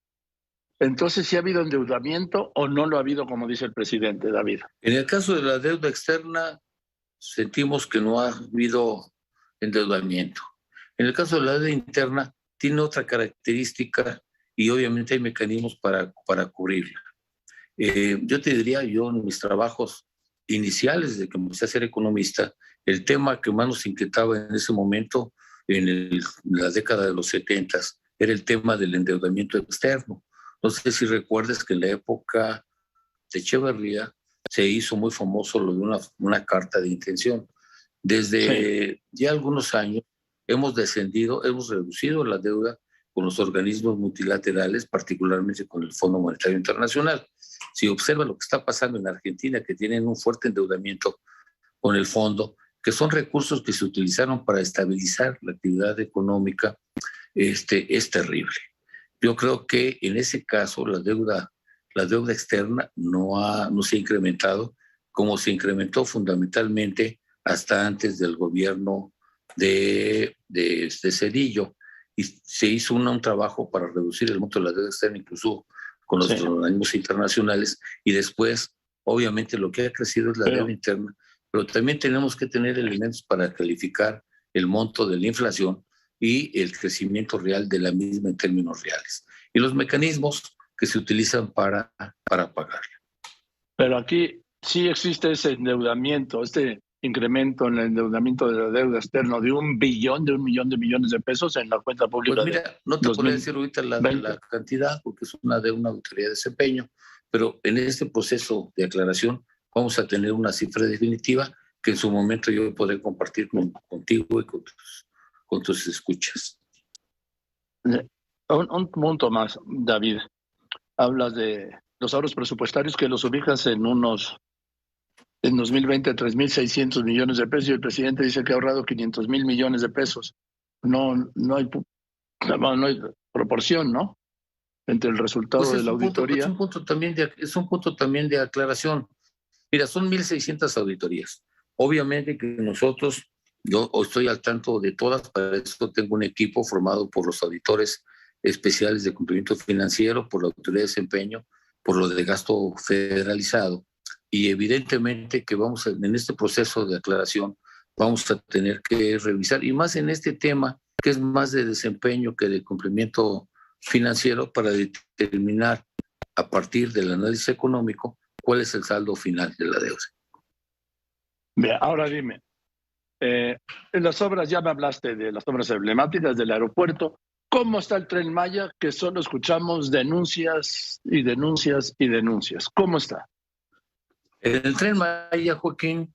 Entonces, ¿sí ha habido endeudamiento o no lo ha habido, como dice el presidente, David? En el caso de la deuda externa, sentimos que no ha habido endeudamiento. En el caso de la deuda interna, tiene otra característica y obviamente hay mecanismos para cubrirla. Yo te diría, en mis trabajos iniciales de que empecé a ser economista, el tema que más nos inquietaba en ese momento, en la década de los 70, era el tema del endeudamiento externo. No sé si recuerdas que en la época de Echeverría se hizo muy famoso lo de una carta de intención. Desde ya algunos años hemos reducido la deuda con los organismos multilaterales, particularmente con el Fondo Monetario Internacional. Si observa lo que está pasando en Argentina, que tienen un fuerte endeudamiento con el fondo, que son recursos que se utilizaron para estabilizar la actividad económica, es terrible. Yo creo que en ese caso la deuda externa no se ha incrementado como se incrementó fundamentalmente hasta antes del gobierno de Zedillo, y se hizo un trabajo para reducir el monto de la deuda externa, incluso con los organismos internacionales, y después, obviamente, lo que ha crecido es la deuda interna, pero también tenemos que tener elementos para calificar el monto de la inflación y el crecimiento real de la misma en términos reales, y los mecanismos que se utilizan para pagarla. Pero aquí sí existe ese endeudamiento, incremento en el endeudamiento de la deuda externa de 1 millón de millones de pesos en la cuenta pública. Pues mira, no te puedo decir ahorita la cantidad porque es una auditoría de desempeño, pero en este proceso de aclaración vamos a tener una cifra definitiva que en su momento yo podré compartir contigo y con tus escuchas. Un punto más, David. Hablas de los ahorros presupuestarios que los ubicas en 2020 3.600 millones de pesos, y el presidente dice que ha ahorrado 500,000 millones de pesos. No hay proporción, ¿no? Entre el resultado de la auditoría. Es un punto también de aclaración. Mira, son 1.600 auditorías. Obviamente que yo estoy al tanto de todas, para eso tengo un equipo formado por los auditores especiales de cumplimiento financiero, por la autoridad de desempeño, por lo de gasto federalizado. Y evidentemente que en este proceso de aclaración vamos a tener que revisar, y más en este tema que es más de desempeño que de cumplimiento financiero, para determinar a partir del análisis económico cuál es el saldo final de la deuda. Bien, ahora dime, En las obras, ya me hablaste de las obras emblemáticas del aeropuerto. ¿Cómo está el Tren Maya? Que solo escuchamos denuncias y denuncias y denuncias. ¿Cómo está? El Tren Maya, Joaquín,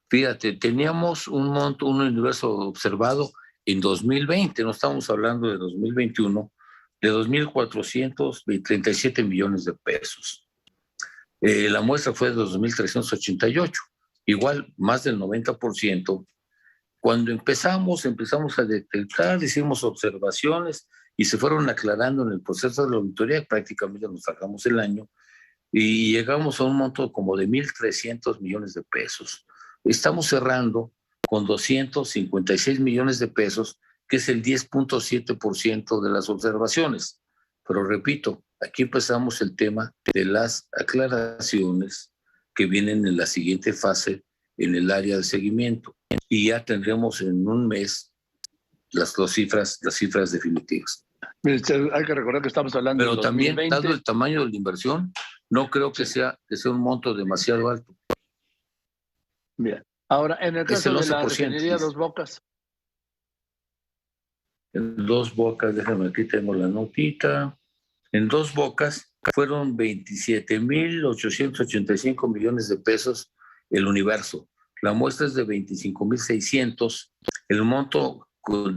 fíjate, teníamos un universo observado en 2020, no estamos hablando de 2021, de 2.437 millones de pesos. La muestra fue de 2.388, igual más del 90%. Cuando empezamos a detectar, hicimos observaciones y se fueron aclarando en el proceso de la auditoría, prácticamente nos sacamos el año y llegamos a un monto como de 1.300 millones de pesos. Estamos cerrando con 256 millones de pesos, que es el 10.7% de las observaciones. Pero repito, aquí empezamos el tema de las aclaraciones que vienen en la siguiente fase en el área de seguimiento. Y ya tendremos en un mes las cifras definitivas. Hay que recordar que estamos hablando Pero de 2020. también, dado el tamaño de la inversión, no creo que sea un monto demasiado alto. Bien. Ahora, en el caso de la refinería Dos Bocas. En Dos Bocas, déjame, aquí tengo la notita. En Dos Bocas fueron 27.885 millones de pesos el universo. La muestra es de 25.600. El monto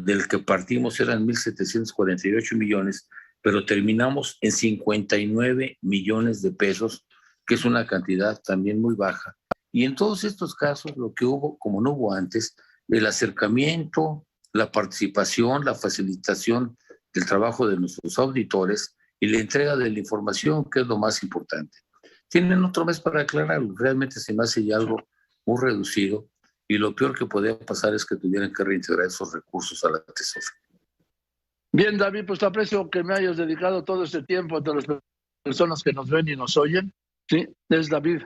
del que partimos eran 1.748 millones, pero terminamos en 59 millones de pesos, que es una cantidad también muy baja. Y en todos estos casos, lo que hubo, como no hubo antes, el acercamiento, la participación, la facilitación del trabajo de nuestros auditores y la entrega de la información, que es lo más importante. Tienen otro mes para aclararlo. Realmente se me hace ya algo muy reducido y lo peor que podía pasar es que tuvieran que reintegrar esos recursos a la tesorería. Bien, David, pues te aprecio que me hayas dedicado todo este tiempo a todas las personas que nos ven y nos oyen. Sí, es David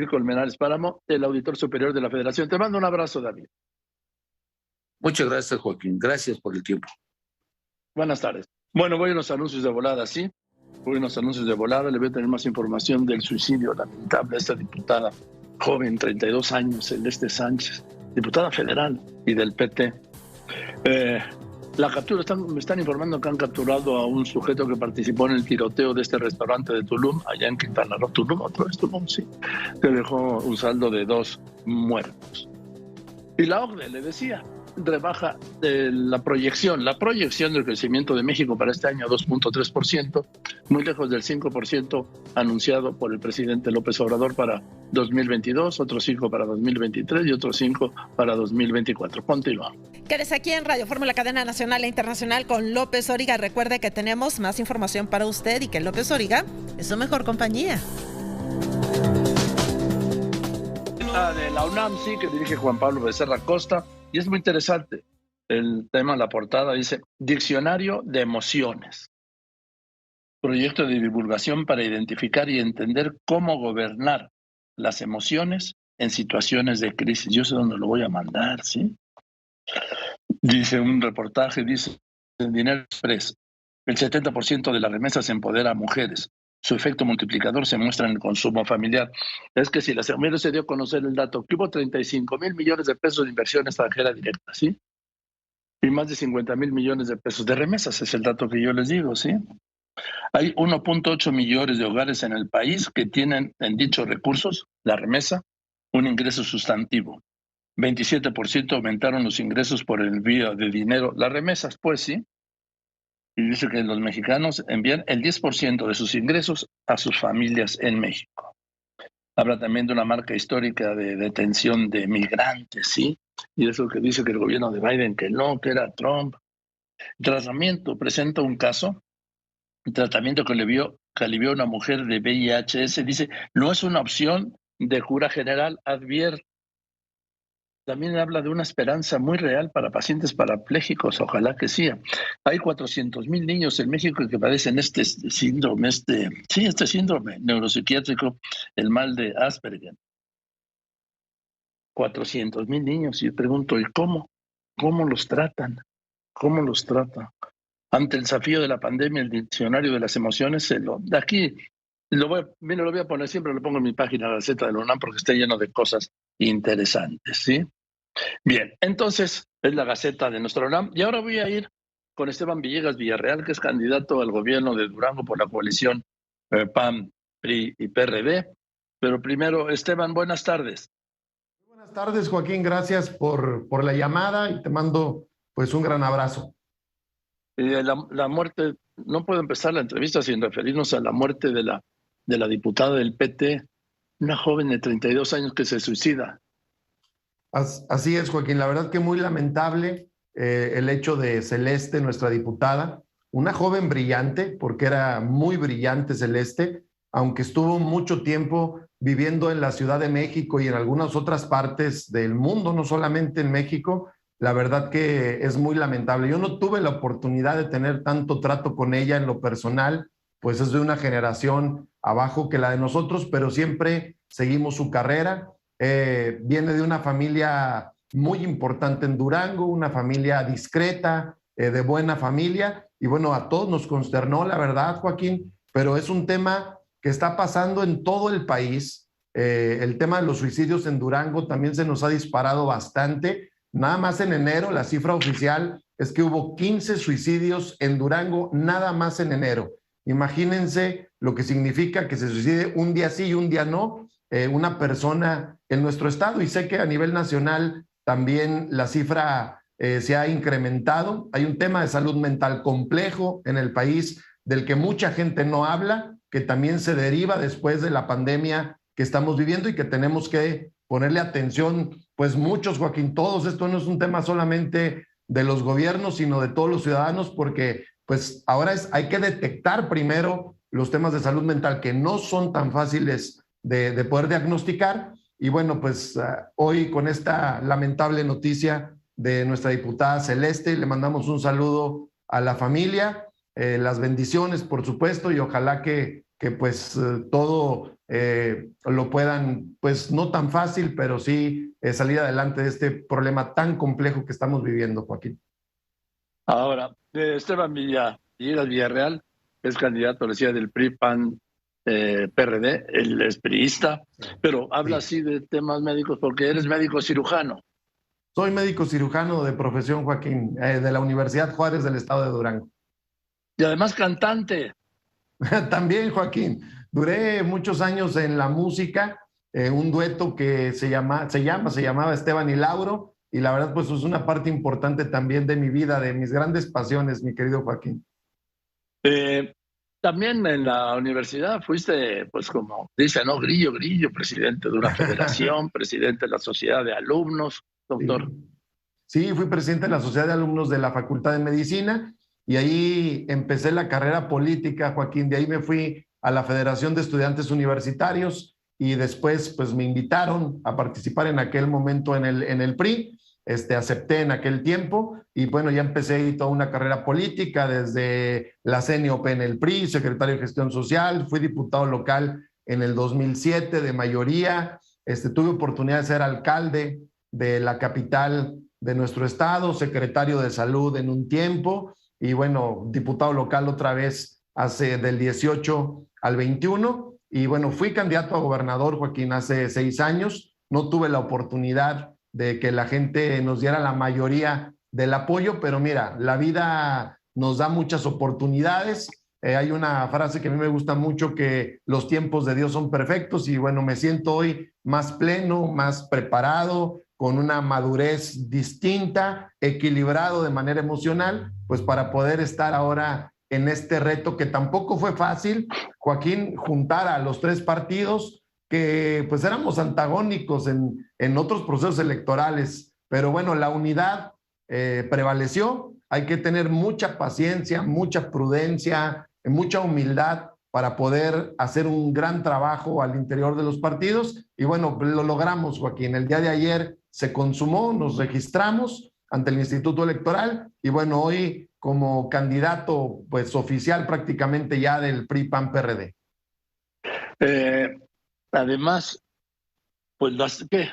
Colmenares Páramo, el auditor superior de la Federación. Te mando un abrazo, David. Muchas gracias, Joaquín. Gracias por el tiempo. Buenas tardes. Bueno, voy a los anuncios de volada, ¿sí? Voy a los anuncios de volada. Le voy a tener más información del suicidio lamentable de esta diputada joven, 32 años, Celeste Sánchez, diputada federal y del PT. La captura, me están informando que han capturado a un sujeto que participó en el tiroteo de este restaurante de Tulum, allá en Quintana Roo. Otra vez Tulum, sí, que dejó un saldo de 2 muertos. Y la OCDE le decía, rebaja la proyección del crecimiento de México para este año a 2.3%, muy lejos del 5% anunciado por el presidente López Obrador para 2022, otro 5 para 2023 y otro 5 para 2024. Continúa. Quédese aquí en Radio Fórmula, cadena nacional e internacional con López Origa. Recuerde que tenemos más información para usted y que López Origa es su mejor compañía. De la UNAM, sí, que dirige Juan Pablo Becerra Costa. Y es muy interesante el tema, la portada dice Diccionario de Emociones. Proyecto de divulgación para identificar y entender cómo gobernar las emociones en situaciones de crisis. Yo sé dónde lo voy a mandar, ¿sí? Dice un reportaje, dice Dinero Express, el 70% de las remesas empodera a mujeres. Su efecto multiplicador se muestra en el consumo familiar. Es que si la semana se dio a conocer el dato, que hubo 35,000 millones de pesos de inversión extranjera directa, ¿sí? Y más de 50,000 millones de pesos de remesas, es el dato que yo les digo, ¿sí? Hay 1.8 millones de hogares en el país que tienen en dichos recursos, la remesa, un ingreso sustantivo. 27% aumentaron los ingresos por el envío de dinero. Las remesas, pues, ¿sí? Y dice que los mexicanos envían el 10% de sus ingresos a sus familias en México. Habla también de una marca histórica de detención de migrantes, ¿sí? Y eso que dice que el gobierno de Biden, que no, que era Trump. Tratamiento, presenta un caso, el tratamiento que alivió a una mujer de VIH-S, dice, no es una opción de cura general, advierte. También habla de una esperanza muy real para pacientes parapléjicos, ojalá que sí. Hay 400,000 niños en México que padecen este síndrome neuropsiquiátrico, el mal de Asperger. 400,000 niños, y pregunto, ¿y cómo? ¿Cómo los tratan? ¿Cómo los tratan? Ante el desafío de la pandemia, el diccionario de las emociones, aquí lo voy a poner, siempre lo pongo en mi página, la Gaceta de la UNAM, porque está lleno de cosas interesantes, ¿sí? Bien, entonces es la Gaceta de nuestro NAM. Y ahora voy a ir con Esteban Villegas Villarreal, que es candidato al gobierno de Durango por la coalición PAN, PRI y PRD. Pero primero, Esteban, buenas tardes. Buenas tardes, Joaquín. Gracias por la llamada y te mando pues un gran abrazo. La muerte, no puedo empezar la entrevista sin referirnos a la muerte de la diputada del PT, una joven de 32 años que se suicida. Así es, Joaquín. La verdad que muy lamentable el hecho de Celeste, nuestra diputada, una joven brillante, porque era muy brillante Celeste, aunque estuvo mucho tiempo viviendo en la Ciudad de México y en algunas otras partes del mundo, no solamente en México. La verdad que es muy lamentable. Yo no tuve la oportunidad de tener tanto trato con ella en lo personal, pues es de una generación abajo que la de nosotros, pero siempre seguimos su carrera. Viene de una familia muy importante en Durango, una familia discreta, de buena familia, y bueno, a todos nos consternó, la verdad, Joaquín, pero es un tema que está pasando en todo el país. El tema de los suicidios en Durango también se nos ha disparado bastante. Nada más en enero, la cifra oficial es que hubo 15 suicidios en Durango, nada más en enero. Imagínense lo que significa que se suicide un día sí y un día no una persona en nuestro estado, y sé que a nivel nacional también la cifra se ha incrementado. Hay un tema de salud mental complejo en el país del que mucha gente no habla, que también se deriva después de la pandemia que estamos viviendo y que tenemos que ponerle atención, pues muchos, Joaquín, todos. Esto no es un tema solamente de los gobiernos, sino de todos los ciudadanos, porque pues ahora hay que detectar primero los temas de salud mental que no son tan fáciles de poder diagnosticar. Y bueno, pues hoy con esta lamentable noticia de nuestra diputada Celeste, le mandamos un saludo a la familia, las bendiciones, por supuesto, y ojalá que pues todo lo puedan, pues no tan fácil, pero sí salir adelante de este problema tan complejo que estamos viviendo, Joaquín. Ahora, Esteban Villegas Villarreal es candidato, decía, del PRI, PAN, PRD, él es priista, pero habla así de temas médicos porque eres médico cirujano. Soy médico cirujano de profesión, Joaquín, de la Universidad Juárez del estado de Durango. Y además cantante. También, Joaquín. Duré muchos años en la música, un dueto que se llamaba Esteban y Lauro, y la verdad pues es una parte importante también de mi vida, de mis grandes pasiones, mi querido Joaquín. También en la universidad fuiste, pues como dice, ¿no? Grillo, presidente de una federación, presidente de la sociedad de alumnos, doctor. Sí, fui presidente de la sociedad de alumnos de la Facultad de Medicina, y ahí empecé la carrera política, Joaquín. De ahí me fui a la Federación de Estudiantes Universitarios y después pues me invitaron a participar en aquel momento en el PRI. Acepté en aquel tiempo y bueno, ya empecé ahí toda una carrera política desde la CNOP en el PRI, secretario de Gestión Social, fui diputado local en el 2007 de mayoría, tuve oportunidad de ser alcalde de la capital de nuestro estado, secretario de Salud en un tiempo y bueno, diputado local otra vez del 18 al 21 y bueno, fui candidato a gobernador, Joaquín, hace 6 años, no tuve la oportunidad de que la gente nos diera la mayoría del apoyo, pero mira, la vida nos da muchas oportunidades. Hay una frase que a mí me gusta mucho, que los tiempos de Dios son perfectos y bueno, me siento hoy más pleno, más preparado, con una madurez distinta, equilibrado de manera emocional, pues para poder estar ahora en este reto que tampoco fue fácil, Joaquín, juntar a los 3 partidos que pues éramos antagónicos en otros procesos electorales, pero bueno, la unidad prevaleció. Hay que tener mucha paciencia, mucha prudencia, mucha humildad para poder hacer un gran trabajo al interior de los partidos y bueno, lo logramos, Joaquín. El día de ayer se consumó, nos registramos ante el Instituto Electoral y bueno, hoy como candidato pues oficial prácticamente ya del PRI, PAN, PRD. Además, pues, ¿qué?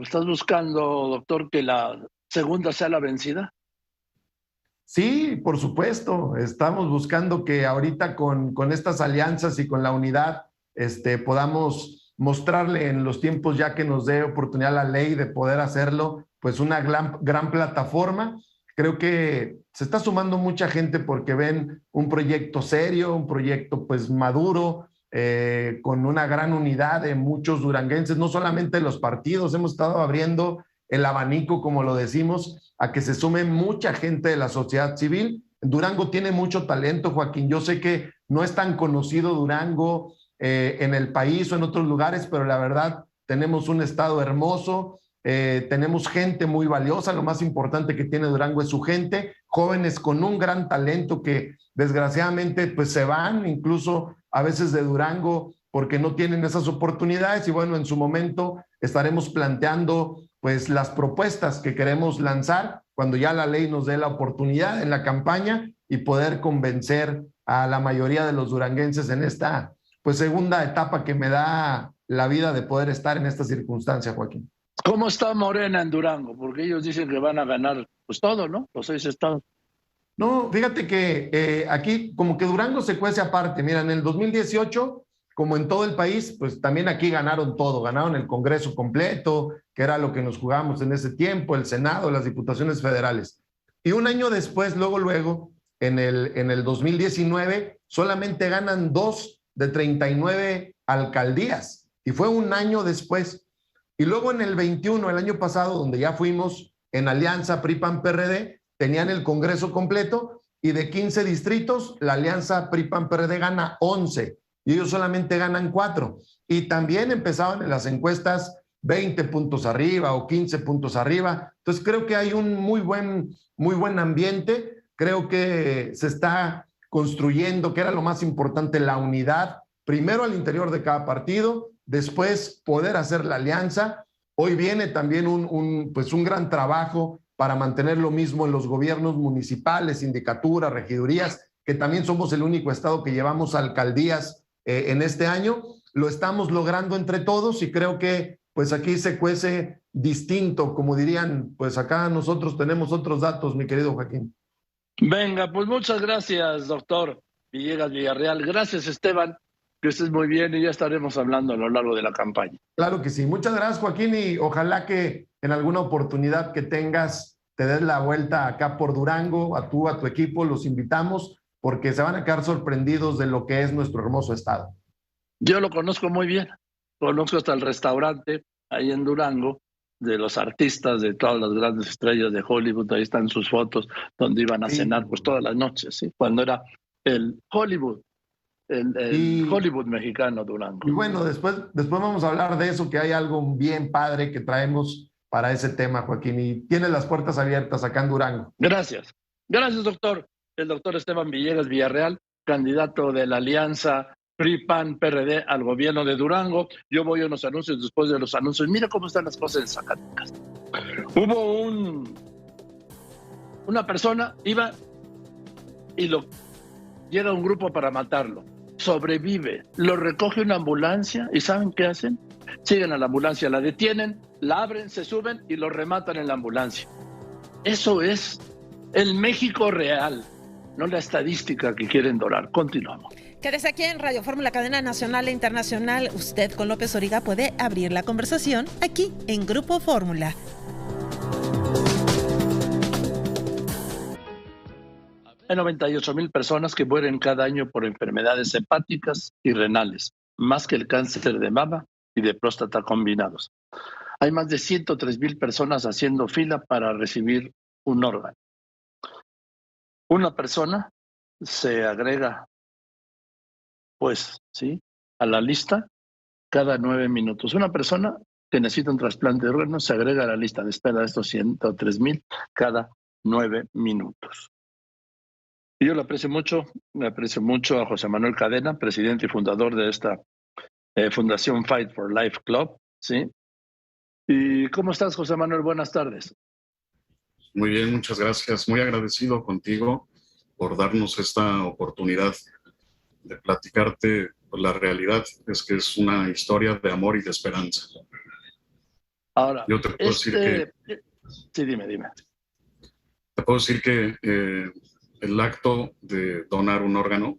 ¿Estás buscando, doctor, que la segunda sea la vencida? Sí, por supuesto. Estamos buscando que ahorita con estas alianzas y con la unidad podamos mostrarle en los tiempos ya que nos dé oportunidad la ley de poder hacerlo, pues una gran plataforma. Creo que se está sumando mucha gente porque ven un proyecto serio, un proyecto pues maduro, con una gran unidad de muchos duranguenses, no solamente los partidos, hemos estado abriendo el abanico, como lo decimos, a que se sume mucha gente de la sociedad civil. Durango tiene mucho talento, Joaquín. Yo sé que no es tan conocido Durango en el país o en otros lugares, pero la verdad tenemos un estado hermoso, tenemos gente muy valiosa. Lo más importante que tiene Durango es su gente, jóvenes con un gran talento que desgraciadamente pues se van incluso a veces de Durango porque no tienen esas oportunidades, y bueno, en su momento estaremos planteando pues las propuestas que queremos lanzar cuando ya la ley nos dé la oportunidad en la campaña y poder convencer a la mayoría de los duranguenses en esta pues segunda etapa que me da la vida de poder estar en esta circunstancia, Joaquín. ¿Cómo está Morena en Durango? Porque ellos dicen que van a ganar pues todo, ¿no? Los 6 estados. No, fíjate que aquí como que Durango se cuece aparte. Mira, en el 2018, como en todo el país, pues también aquí ganaron todo. Ganaron el Congreso completo, que era lo que nos jugábamos en ese tiempo, el Senado, las diputaciones federales. Y un año después, luego, en el 2019, solamente ganan 2 de 39 alcaldías. Y fue un año después. Y luego en el 21, el año pasado, donde ya fuimos en alianza PRI-PAN-PRD, tenían el Congreso completo y de 15 distritos, la alianza PRI-PAN-PRD gana 11 y ellos solamente ganan 4. Y también empezaban en las encuestas 20 puntos arriba o 15 puntos arriba. Entonces creo que hay un muy buen ambiente. Creo que se está construyendo, que era lo más importante, la unidad, primero al interior de cada partido, después poder hacer la alianza. Hoy viene también un gran trabajo para mantener lo mismo en los gobiernos municipales, sindicaturas, regidurías, que también somos el único estado que llevamos alcaldías en este año. Lo estamos logrando entre todos y creo que pues aquí se cuece distinto, como dirían, pues acá nosotros tenemos otros datos, mi querido Joaquín. Venga, pues muchas gracias, doctor Villegas Villarreal. Gracias, Esteban. Que estés muy bien y ya estaremos hablando a lo largo de la campaña. Claro que sí. Muchas gracias, Joaquín, y ojalá que en alguna oportunidad que tengas te des la vuelta acá por Durango, a tu equipo, los invitamos porque se van a quedar sorprendidos de lo que es nuestro hermoso estado. Yo lo conozco muy bien. Conozco hasta el restaurante ahí en Durango de los artistas, de todas las grandes estrellas de Hollywood. Ahí están sus fotos donde iban a cenar pues todas las noches, ¿sí? Cuando era el Hollywood. El Hollywood mexicano, Durango. Y bueno, después vamos a hablar de eso, que hay algo bien padre que traemos para ese tema, Joaquín, y tienes las puertas abiertas acá en Durango. Gracias, doctor. El doctor Esteban Villegas Villarreal, candidato de la alianza PRI-PAN-PRD al gobierno de Durango. Yo voy a unos anuncios, después de los anuncios, mira cómo están las cosas en Zacatecas. Hubo una persona, iba y llega un grupo para matarlo. Sobrevive, lo recoge una ambulancia y ¿saben qué hacen? Siguen a la ambulancia, la detienen, la abren, se suben y lo rematan en la ambulancia. Eso es el México real, no la estadística que quieren dorar. Continuamos. Quédese aquí en Radio Fórmula, cadena nacional e internacional. Usted con López Origa puede abrir la conversación aquí en Grupo Fórmula. Hay 98,000 personas que mueren cada año por enfermedades hepáticas y renales, más que el cáncer de mama y de próstata combinados. Hay más de 103,000 personas haciendo fila para recibir un órgano. Una persona se agrega, pues, ¿sí?, a la lista cada 9 minutos. Una persona que necesita un trasplante de órganos se agrega a la lista de espera de estos 103,000 cada 9 minutos. Y yo le aprecio mucho a José Manuel Cadena, presidente y fundador de esta Fundación Fight for Life Club, ¿sí? ¿Y cómo estás, José Manuel? Buenas tardes. Muy bien, muchas gracias. Muy agradecido contigo por darnos esta oportunidad de platicarte. La realidad es que es una historia de amor y de esperanza. Ahora, yo te puedo decir que... Sí, dime. Te puedo decir que el acto de donar un órgano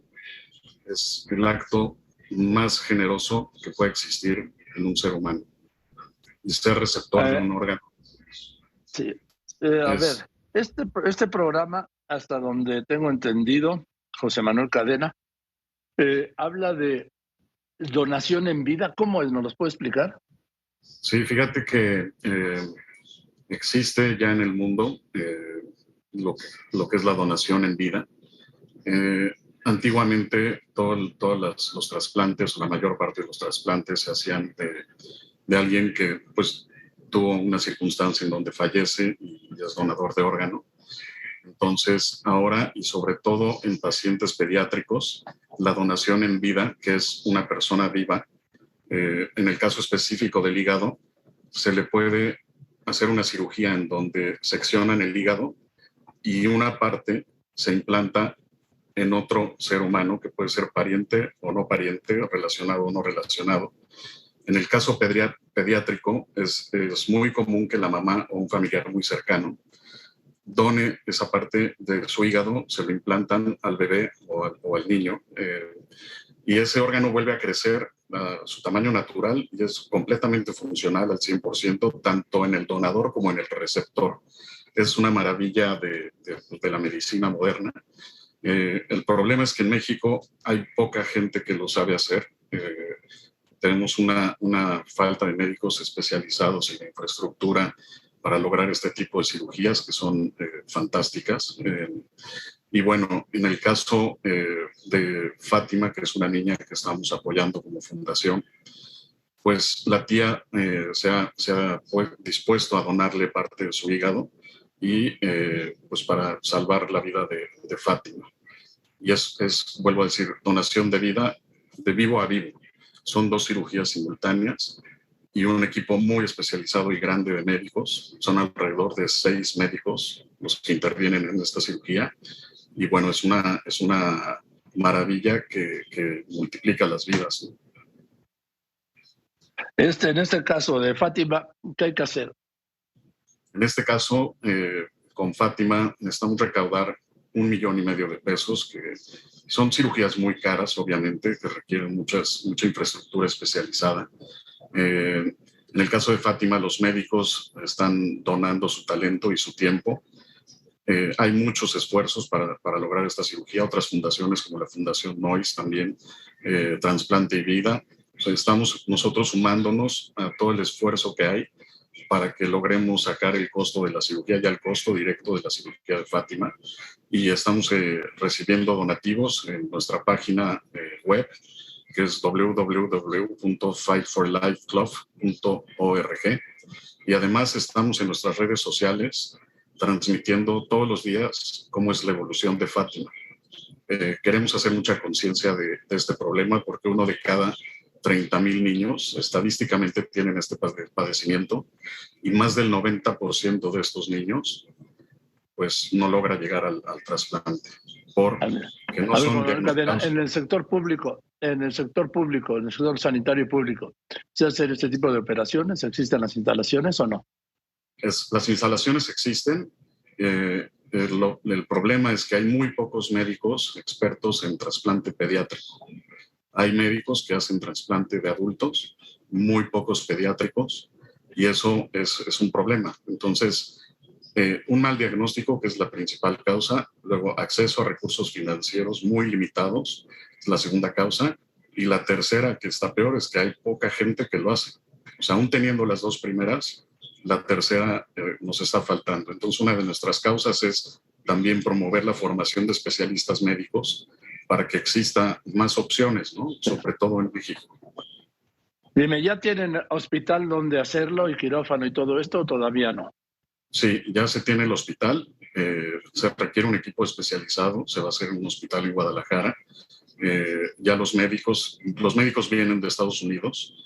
es el acto más generoso que puede existir en un ser humano. Y ser receptor de un órgano Sí. A ver, este programa, hasta donde tengo entendido, José Manuel Cadena, habla de donación en vida. ¿Cómo es? ¿Nos los puede explicar? Sí, fíjate que existe ya en el mundo lo que es la donación en vida. Antiguamente todos los trasplantes, o la mayor parte de los trasplantes, se hacían de alguien que pues tuvo una circunstancia en donde fallece y es donador de órgano. Entonces, ahora, y sobre todo en pacientes pediátricos, la donación en vida, que es una persona viva, en el caso específico del hígado, se le puede hacer una cirugía en donde seccionan el hígado y una parte se implanta en otro ser humano, que puede ser pariente o no pariente, relacionado o no relacionado. En el caso pediátrico, es muy común que la mamá o un familiar muy cercano done esa parte de su hígado, se lo implantan al bebé o al niño, y ese órgano vuelve a crecer a su tamaño natural y es completamente funcional al 100%, tanto en el donador como en el receptor. Es una maravilla de la medicina moderna. El problema es que en México hay poca gente que lo sabe hacer. Tenemos una falta de médicos especializados en infraestructura para lograr este tipo de cirugías que son fantásticas. Y bueno, en el caso de Fátima, que es una niña que estamos apoyando como fundación, pues la tía se ha dispuesto a donarle parte de su hígado y pues para salvar la vida de Fátima. Y vuelvo a decir, donación de vida de vivo a vivo. Son 2 cirugías simultáneas y un equipo muy especializado y grande de médicos. Son alrededor de 6 médicos los que intervienen en esta cirugía. Y bueno, es una maravilla que multiplica las vidas, ¿no? En este caso de Fátima, ¿qué hay que hacer? En este caso, con Fátima, necesitamos recaudar 1,5 millones de pesos, que son cirugías muy caras, obviamente, que requieren mucha infraestructura especializada. En el caso de Fátima, los médicos están donando su talento y su tiempo. Hay muchos esfuerzos para lograr esta cirugía. Otras fundaciones, como la Fundación NOIS también, Trasplante y Vida. O sea, estamos nosotros sumándonos a todo el esfuerzo que hay para que logremos sacar el costo de la cirugía, ya el costo directo de la cirugía de Fátima. Y estamos recibiendo donativos en nuestra página web, que es www.fightforlifeclub.org. Y además estamos en nuestras redes sociales transmitiendo todos los días cómo es la evolución de Fátima. Queremos hacer mucha conciencia de este problema, porque 1 de cada 30,000 niños estadísticamente tienen este padecimiento, y más del 90% de estos niños pues no logra llegar al trasplante porque no son diagnosticados. En el sector público, en el sector sanitario público, ¿se hacen este tipo de operaciones? ¿Existen las instalaciones o no? Las instalaciones existen. El problema es que hay muy pocos médicos expertos en trasplante pediátrico. Hay médicos que hacen trasplante de adultos, muy pocos pediátricos, y eso es un problema. Entonces, un mal diagnóstico, que es la principal causa, luego acceso a recursos financieros muy limitados, es la segunda causa, y la tercera, que está peor, es que hay poca gente que lo hace. O sea, aún teniendo las 2 primeras, la tercera nos está faltando. Entonces, una de nuestras causas es también promover la formación de especialistas médicos para que exista más opciones, ¿no? Sobre todo en México. Dime, ¿ya tienen hospital donde hacerlo y quirófano y todo esto o todavía no? Sí, ya se tiene el hospital. Se requiere un equipo especializado. Se va a hacer en un hospital en Guadalajara. Ya los médicos vienen de Estados Unidos.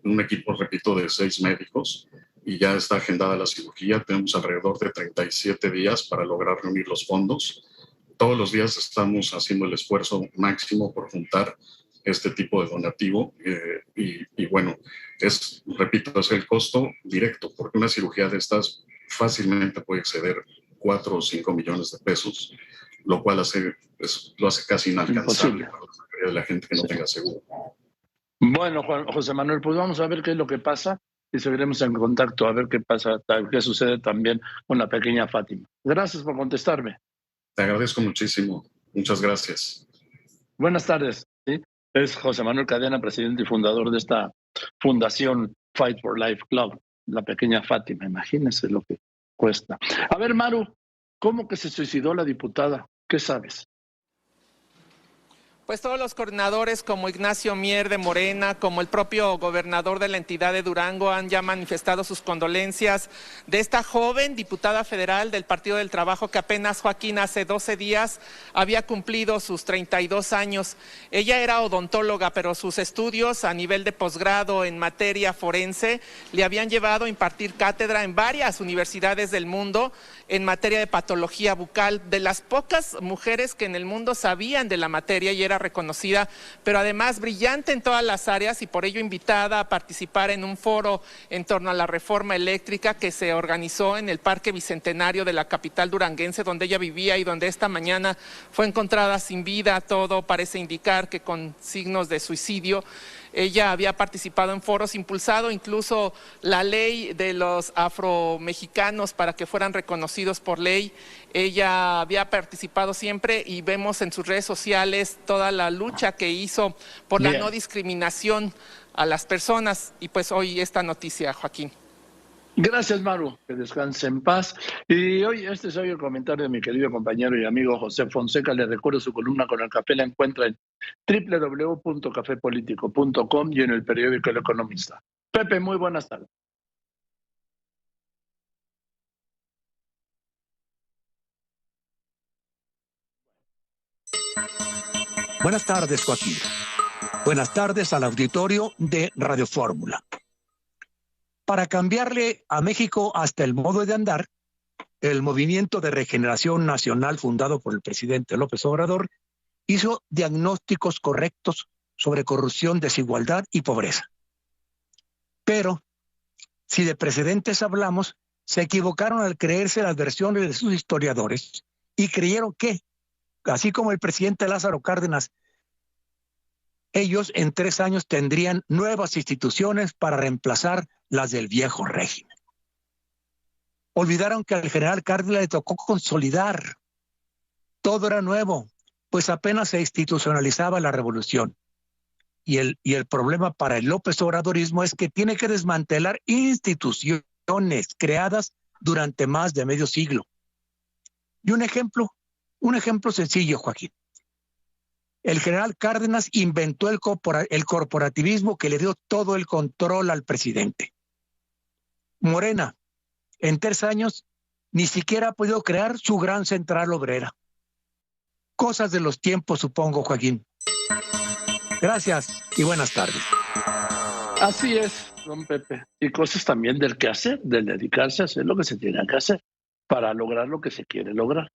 Un equipo, repito, de 6 médicos, y ya está agendada la cirugía. Tenemos alrededor de 37 días para lograr reunir los fondos. Todos los días estamos haciendo el esfuerzo máximo por juntar este tipo de donativo, y bueno, repito, es el costo directo, porque una cirugía de estas fácilmente puede exceder 4 o 5 millones de pesos, lo cual lo hace casi inalcanzable para la mayoría de la gente que no tenga seguro. Bueno, José Manuel, pues vamos a ver qué es lo que pasa. y seguiremos en contacto a ver qué pasa, qué sucede también con la pequeña Fátima. Gracias por contestarme. Te agradezco muchísimo. Muchas gracias. Buenas tardes. ¿Sí? Es José Manuel Cadena, presidente y fundador de esta fundación Fight for Life Club, la pequeña Fátima. Imagínense lo que cuesta. A ver, Maru, ¿cómo que se suicidó la diputada? ¿Qué sabes? Pues todos los coordinadores como Ignacio Mier de Morena, como el propio gobernador de la entidad de Durango han ya manifestado sus condolencias de esta joven diputada federal del Partido del Trabajo que apenas, Joaquín, hace 12 días había cumplido sus 32 años. Ella era odontóloga, pero sus estudios a nivel de posgrado en materia forense le habían llevado a impartir cátedra en varias universidades del mundo en materia de patología bucal, de las pocas mujeres que en el mundo sabían de la materia y era reconocida, pero además brillante en todas las áreas y por ello invitada a participar en un foro en torno a la reforma eléctrica que se organizó en el Parque Bicentenario de la capital duranguense donde ella vivía y donde esta mañana fue encontrada sin vida. Todo parece indicar que con signos de suicidio. Ella había participado en foros, impulsado incluso la ley de los afromexicanos para que fueran reconocidos por ley. Ella había participado siempre y vemos en sus redes sociales toda la lucha que hizo por la no discriminación a las personas. Y pues hoy esta noticia, Joaquín. Gracias, Maru, que descanse en paz. Y hoy este es el comentario de mi querido compañero y amigo José Fonseca. Le recuerdo su columna con el café, la encuentra en www.cafepolitico.com y en el periódico El Economista. Pepe, muy buenas tardes. Buenas tardes, Joaquín. Buenas tardes al auditorio de Radio Fórmula. Para cambiarle a México hasta el modo de andar, el Movimiento de Regeneración Nacional, fundado por el presidente López Obrador, hizo diagnósticos correctos sobre corrupción, desigualdad y pobreza. Pero, si de precedentes hablamos, se equivocaron al creerse las versiones de sus historiadores y creyeron que, así como el presidente Lázaro Cárdenas, ellos en 3 años tendrían nuevas instituciones para reemplazar las del viejo régimen. Olvidaron que al general Cárdenas le tocó consolidar. Todo era nuevo, pues apenas se institucionalizaba la revolución. Y el problema para el López Obradorismo es que tiene que desmantelar instituciones creadas durante más de medio siglo. Y un ejemplo sencillo, Joaquín. El general Cárdenas inventó el corporativismo que le dio todo el control al presidente. Morena, en 3 años, ni siquiera ha podido crear su gran central obrera. Cosas de los tiempos, supongo, Joaquín. Gracias y buenas tardes. Así es, don Pepe. Y cosas también del quehacer, del dedicarse a hacer lo que se tiene que hacer para lograr lo que se quiere lograr.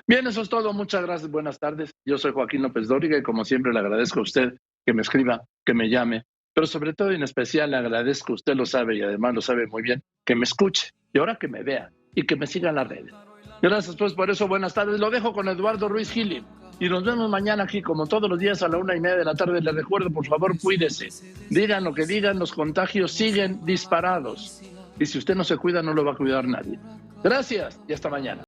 Bien, eso es todo. Muchas gracias. Buenas tardes. Yo soy Joaquín López Dóriga y como siempre le agradezco a usted que me escriba, que me llame, pero sobre todo y en especial le agradezco, usted lo sabe y además lo sabe muy bien, que me escuche y ahora que me vea y que me siga en las redes. Gracias pues por eso. Buenas tardes. Lo dejo con Eduardo Ruiz Gili y nos vemos mañana aquí como todos los días a la 1:30 de la tarde. Les recuerdo, por favor, cuídese. Digan lo que digan, los contagios siguen disparados y si usted no se cuida no lo va a cuidar nadie. Gracias y hasta mañana.